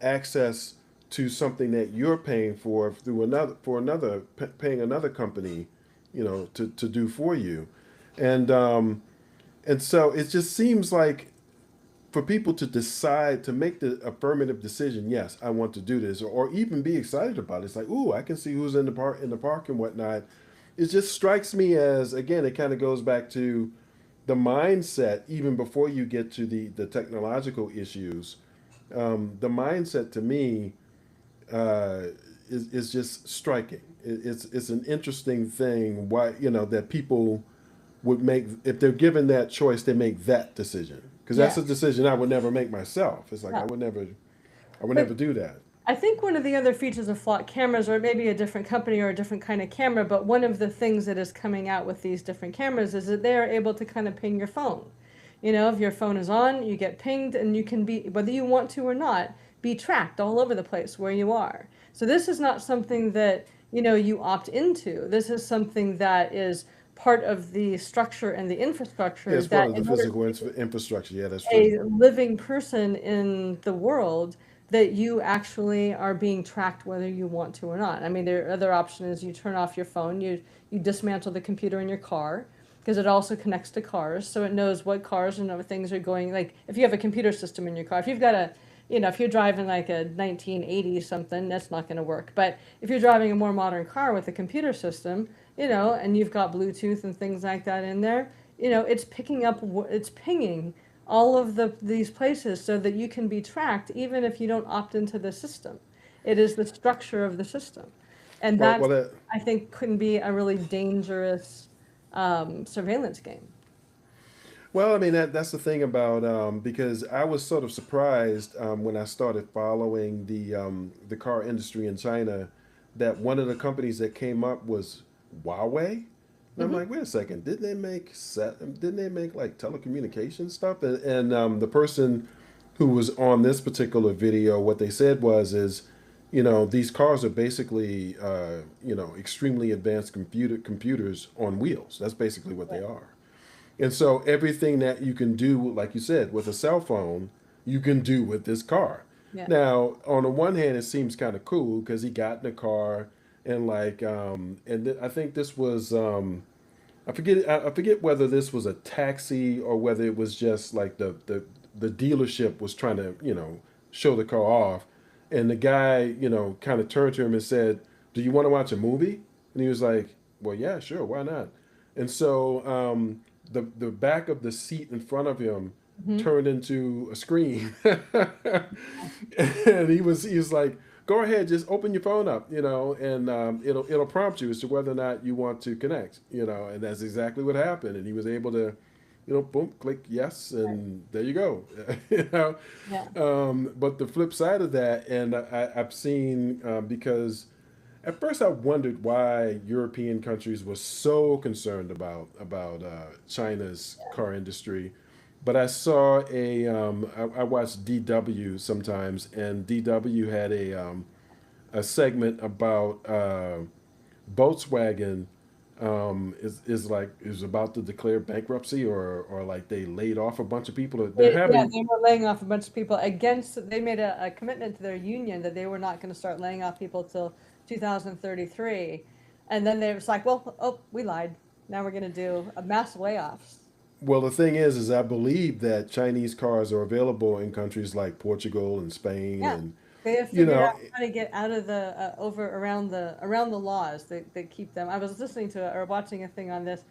access to something that you're paying for through paying another company, to do for you, and so it just seems like for people to decide to make the affirmative decision, yes, I want to do this, or even be excited about it. It's like, ooh, I can see who's in the park and whatnot. It just strikes me as, again, it kind of goes back to the mindset even before you get to the technological issues. The mindset to me is just striking. It's an interesting thing why that people would make, if they're given that choice, they make that decision, because that's Yeah. a decision I would never make myself. It's like Yeah. I would But never do that. I think one of the other features of flock cameras, or maybe a different company or a different kind of camera, but one of the things that is coming out with these different cameras is that they are able to kind of ping your phone. If your phone is on, you get pinged, and you can be, whether you want to or not, be tracked all over the place where you are. So this is not something that, you opt into. This is something that is part of the structure and the Yeah, infrastructure it's part that of the in order physical to be infrastructure. Yeah, that's true. a living person in the world, that you actually are being tracked whether you want to or not. I mean, the other option is you turn off your phone, you dismantle the computer in your car, because it also connects to cars, so it knows what cars and other things are going. Like if you have a computer system in your car, if you've got a, if you're driving like a 1980 something, that's not going to work. But if you're driving a more modern car with a computer system, and you've got Bluetooth and things like that in there, it's picking up, it's pinging all of these places so that you can be tracked even if you don't opt into the system. It is the structure of the system. And Well, that, well, that, I think, can be a really dangerous surveillance game. well, I mean that's the thing about, because I was sort of surprised when I started following the car industry in China, that one of the companies that came up was Huawei. And I'm Hmm. like, wait a second, didn't they make like telecommunication stuff? And the person who was on this particular video, what they said is, these cars are basically, extremely advanced computers on wheels. That's basically what they Right. are. And so everything that you can do, like you said, with a cell phone, you can do with this car. Yeah. Now, on the one hand, it seems kind of cool because he got in the car and like, I think this was, I forget whether this was a taxi or whether it was just like the dealership was trying to, show the car off, and the guy, kind of turned to him and said, "Do you want to watch a movie?" And he was like, "Well, yeah, sure, why not?" And so the back of the seat in front of him Hmm. turned into a screen, and he was like, "Go ahead, just open your phone up, and it'll prompt you as to whether or not you want to connect, and that's exactly what happened. And he was able to, boom, click yes, Right. and there you go, you know. Yeah. But the flip side of that, and I've seen, because at first I wondered why European countries were so concerned about China's car industry, but I saw I watched DW sometimes, and DW had a segment about Volkswagen, is about to declare bankruptcy, or like they laid off a bunch of people. They're Yeah, having they were laying off a bunch of people against, they made a commitment to their union that they were not going to start laying off people till 2033. And then they was like, well, oh, we lied. Now we're going to do a mass layoffs. Well, the thing is I believe that Chinese cars are available in countries like Portugal and Spain, Yeah, and they have you figured know, out how to get out of the over around the laws that keep them. I was listening to or watching a thing on this,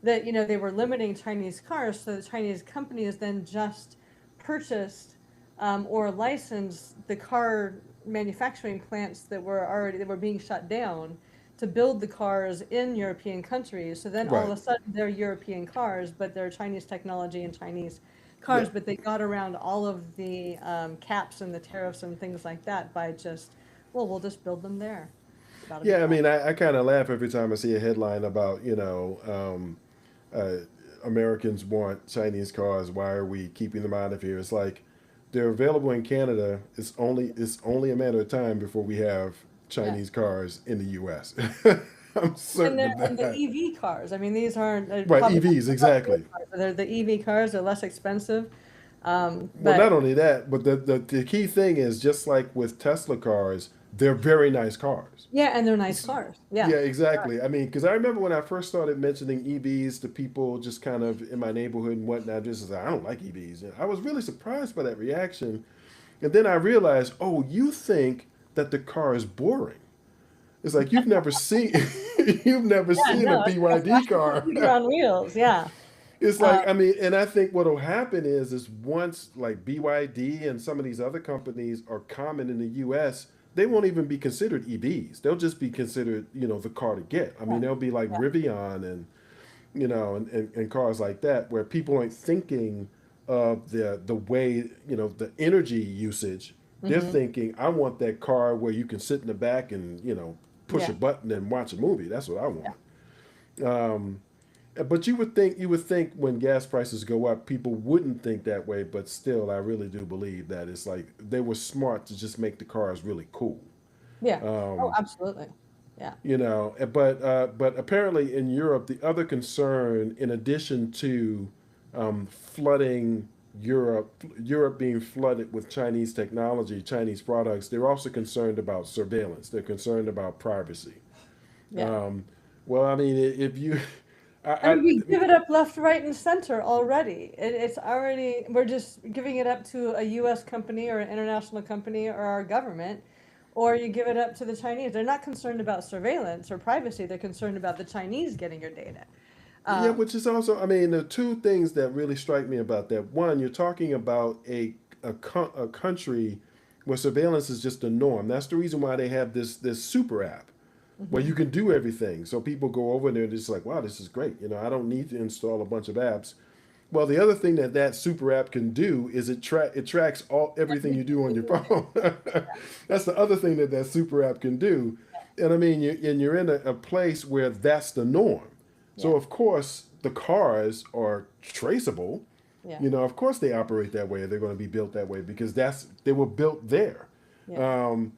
that they were limiting Chinese cars, so the Chinese companies then just purchased or licensed the car manufacturing plants that were being shut down to build the cars in European countries. So then all of right? a sudden they're European cars, but they're Chinese technology and Chinese Yeah, cars, but they got around all of the caps and the tariffs and things like that by just, well, we'll just build them there. That'll be yeah. I fine. mean, I kind of laugh every time I see a headline about, uh, Americans want Chinese cars. Why are we keeping them out of here? It's like they're available in Canada. It's only a matter of time before we have Yeah. Chinese cars in the U.S. I'm And certain of the that. EV cars. I mean, these aren't Right, probably EVs, not the exactly. cars, but they're the EV cars. They're less expensive. Well, not But only that, but the key thing is just like with Tesla cars, they're very nice cars. yeah, and they're nice cars. Yeah, Yeah. exactly. I mean, because I remember when I first started mentioning EVs to people just kind of in my neighborhood and whatnot, just like, I don't like EVs. And I was really surprised by that reaction. And then I realized, oh, you think that the car is boring. It's like you've never seen you've never Yeah, seen a no, it's like a BYD flashy car. computer on wheels. Yeah. It's Um, like, I mean, and I think what'll happen is once like BYD and some of these other companies are common in the US, they won't even be considered EVs. They'll just be considered, the car to get. I yeah, mean, they'll be like yeah. Rivian and and cars like that where people aren't thinking of the way, the energy usage. They're Hmm. thinking, I want that car where you can sit in the back and, push a Yeah. button and watch a movie. That's what I Yeah. want. Um, but you would think when gas prices go up, people wouldn't think that way. But still, I really do believe that it's like they were smart to just make the cars really cool. Yeah. Oh, Um, absolutely. Yeah. but apparently in Europe, the other concern, in addition to flooding Europe being flooded with Chinese technology, Chinese products, they're also concerned about surveillance. They're concerned about privacy. Yeah. Um, well, I mean, if you, I I mean, we give it up left, right, and center already. It's already, we're just giving it up to a US company or an international company or our government, or you give it up to the Chinese. They're not concerned about surveillance or privacy. They're concerned about the Chinese getting your data. Yeah, Um, which is also, I mean, the two things that really strike me about that. One, you're talking about a country where surveillance is just the norm. That's the reason why they have this super app where mhm. you can do everything. So people go over there and they're just like, wow, this is great. I don't need to install a bunch of apps. Well, the other thing that super app can do is it tracks everything you do on your phone. That's the other thing that super app can do. And I mean, you're in a place where that's the norm. So Yeah, of course the cars are traceable. yeah, Of course they operate that way. They're going to be built that way because they were built there. yeah. Um,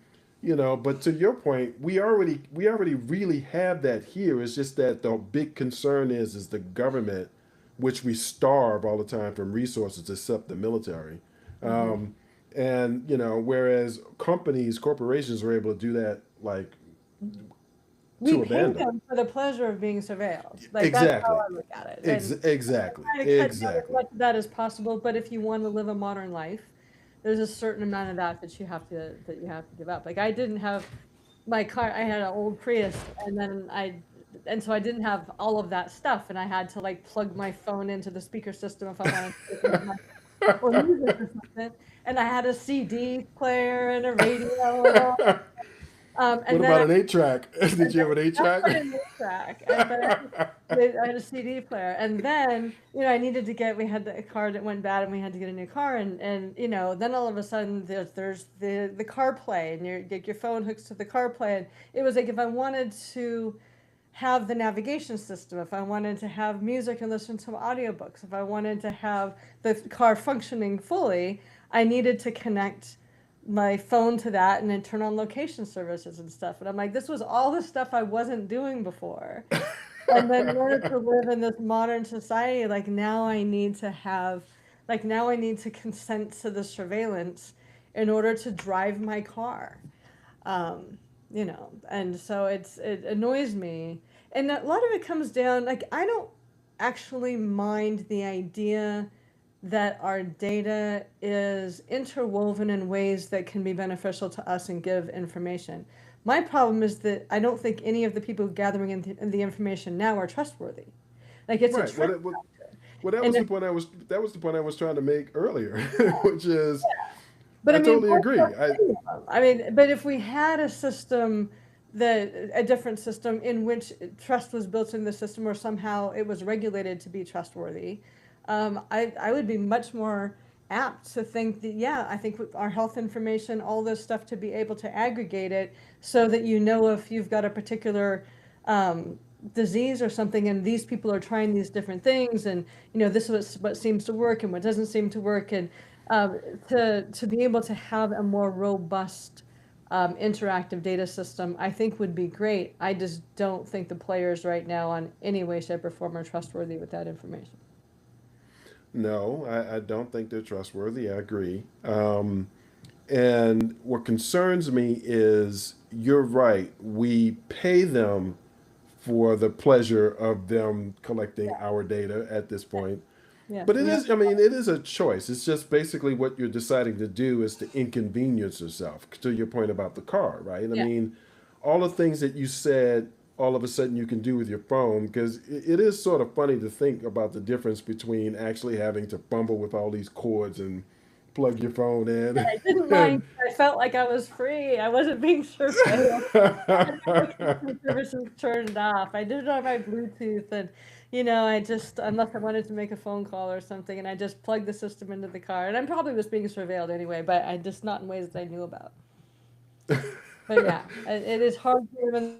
but to your point, we already really have that here. It's just that the big concern is the government, which we starve all the time from resources except the military. Hmm. Um, and whereas corporations are able to do that like We to pay abandon. them for the pleasure of being surveilled. Like that's how Exactly. I look at it. And Exactly. try to cut down as Exactly. much of that as possible. But if you want to live a modern life, there's a certain amount of that you have to give up. Like I didn't have my car. I had an old Prius, and then and so I didn't have all of that stuff, and I had to like plug my phone into the speaker system if I wanted to listen to my or music or something. And I had a CD player and a radio and all. What And then about an 8 track? Did you have an eight that's track? what I made track, but I had a CD player, and then I needed to get. We had a car that went bad, and we had to get a new car, and then all of a sudden there's the CarPlay, and your phone hooks to the CarPlay, and it was like if I wanted to have the navigation system, if I wanted to have music and listen to audiobooks, if I wanted to have the car functioning fully, I needed to connect my phone to that and then turn on location services and stuff. And I'm like, this was all the stuff I wasn't doing before. And then in order to live in this modern society, like now I need to consent to the surveillance in order to drive my car. And so it annoys me. And a lot of it comes down, like, I don't actually mind the idea that our data is interwoven in ways that can be beneficial to us and give information. My problem is that I don't think any of the people gathering in the information now are trustworthy. Like it's a Right. trust factor. That And was the if, point I was trying to make earlier, which is but I I mean, totally more so agree. any of them. I mean, but if we had a system a different system in which trust was built in the system or somehow it was regulated to be trustworthy, I would be much more apt to think that, yeah, I think with our health information, all this stuff to be able to aggregate it so that if you've got a particular disease or something and these people are trying these different things and this is what seems to work and what doesn't seem to work and um, to be able to have a more robust interactive data system, I think would be great. I just don't think the players right now, on any way, shape, or form, are trustworthy with that information. No, I don't think they're trustworthy. I agree. And what concerns me is you're right. We pay them for the pleasure of them collecting our data at this point. Yes, But it we have. is, I mean, it is a choice. It's just basically what you're deciding to do is to inconvenience yourself, to your point about the car, right? I Yeah, mean, all the things that you said, all of a sudden you can do with your phone, because it is sort of funny to think about the difference between actually having to fumble with all these cords and plug your phone in. I didn't mind. And I felt like I was free. I wasn't being surveilled. I had my customer services turned off. I did it on my Bluetooth, and I just, unless I wanted to make a phone call or something, and I just plugged the system into the car. And I probably was being surveilled anyway, but I just not in ways that I knew about. But yeah, it is hard to live in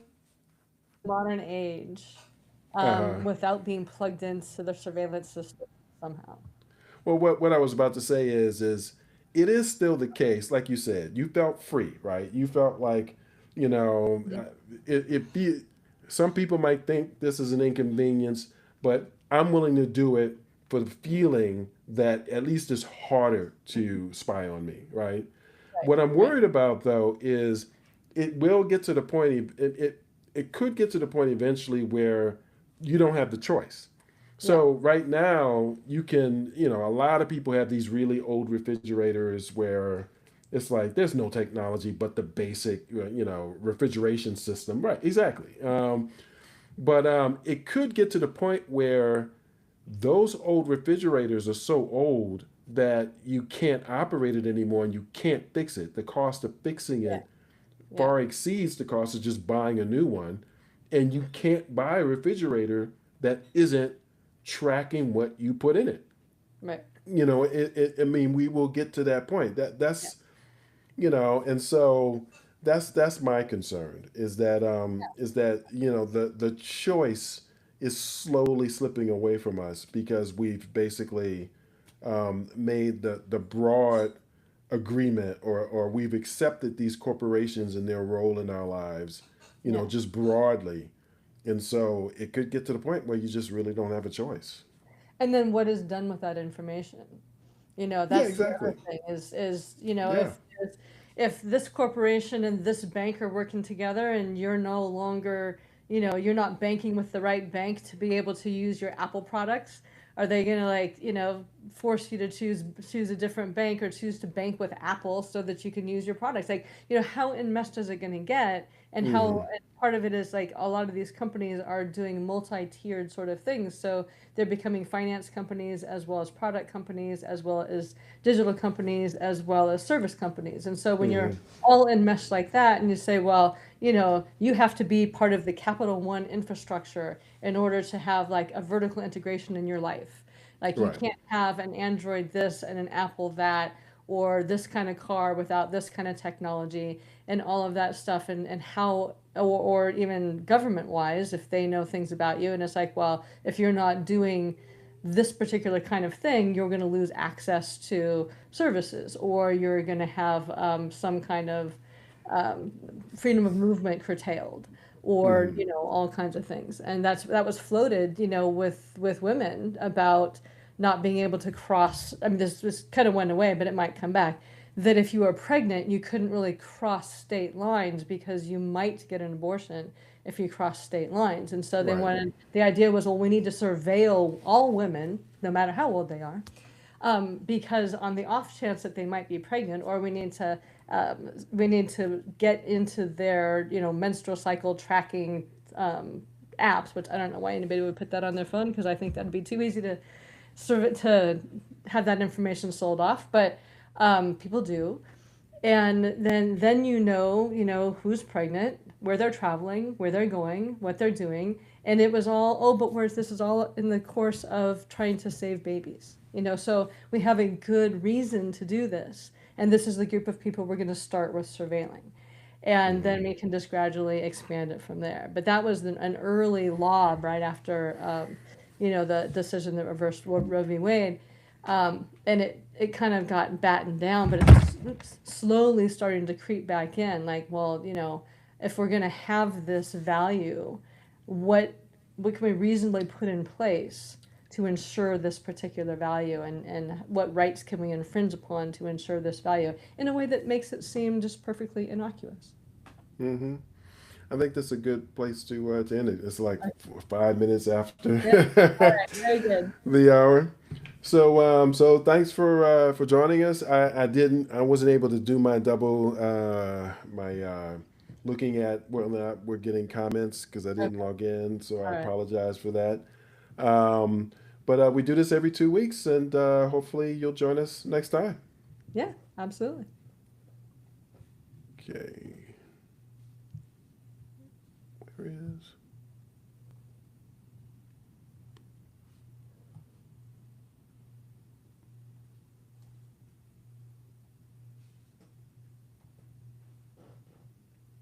the modern age uh, without being plugged into the surveillance system somehow. well, what I was about to say is it is still the case, like you said, you felt free, right? You felt like, you know, Mhm. it be some people might think this is an inconvenience, but I'm willing to do it for the feeling that at least it's harder to spy on me, right? Right, What I'm right. worried about though is it will get to the point it could get to the point eventually where you don't have the choice. Yeah, So right now you can, a lot of people have these really old refrigerators where it's like there's no technology but the basic, refrigeration system. Right, exactly. But it could get to the point where those old refrigerators are so old that you can't operate it anymore and you can't fix it. The cost of fixing yeah, it yeah. far exceeds the cost of just buying a new one. And you can't buy a refrigerator that isn't tracking what you put in it. Right. I mean, we will get to that point. Yeah. And so that's my concern is that the choice is slowly slipping away from us because we've basically made the broad agreement or we've accepted these corporations and their role in our lives, Yeah. just broadly. And so it could get to the point where you just really don't have a choice. And then what is done with that information? Yeah, That's the exactly. other thing is, Yeah. if this corporation and this bank are working together and you're no longer, you're not banking with the right bank to be able to use your Apple products, are they going to, like, force you to choose a different bank or choose to bank with Apple so that you can use your products? Like, how enmeshed is it going to get? And how, Hmm. and part of it is like a lot of these companies are doing multi-tiered sort of things. So they're becoming finance companies as well as product companies, as well as digital companies, as well as service companies. And so when you're Hmm. all enmeshed like that and you say, well, you have to be part of the Capital One infrastructure in order to have like a vertical integration in your life. Like you Right. can't have an Android this and an Apple that, or this kind of car without this kind of technology and all of that stuff, and how, or even government wise, if they know things about you, and it's like, well, if you're not doing this particular kind of thing, you're going to lose access to services, or you're going to have some kind of um, freedom of movement curtailed, or Hmm. all kinds of things. And that was floated, with women about not being able to cross. I mean, this kind of went away, but it might come back. That if you were pregnant, you couldn't really cross state lines because you might get an abortion if you cross state lines. And so they Right. wanted, the idea was, well, we need to surveil all women, no matter how old they are, because on the off chance that they might be pregnant, or we need to get into their menstrual cycle tracking apps, which I don't know why anybody would put that on their phone, because I think that'd be too easy to serve it, to have that information sold off, but people do. And then who's pregnant, where they're traveling, where they're going, what they're doing. And it was all, oh, but where's this is all in the course of trying to save babies. So we have a good reason to do this. And this is the group of people we're going to start with surveilling. And then Hmm. we can just gradually expand it from there. But that was an early law right after, the decision that reversed Roe v. Wade. And it kind of got battened down, but slowly starting to creep back in. Like, well, if we're going to have this value, what what can we reasonably put in place to ensure this particular value, and what rights can we infringe upon to ensure this value in a way that makes it seem just perfectly innocuous? Mm-hmm. I think that's a good place to end it. It's like 5 minutes after Yeah. All right. Very good. the hour. So thanks for joining us. I wasn't able to do my double my looking at whether or not we're getting comments because I didn't Okay. log in, so I All right. apologize for that. But we do this every 2 weeks, and hopefully you'll join us next time. Yeah, absolutely. Okay, where is?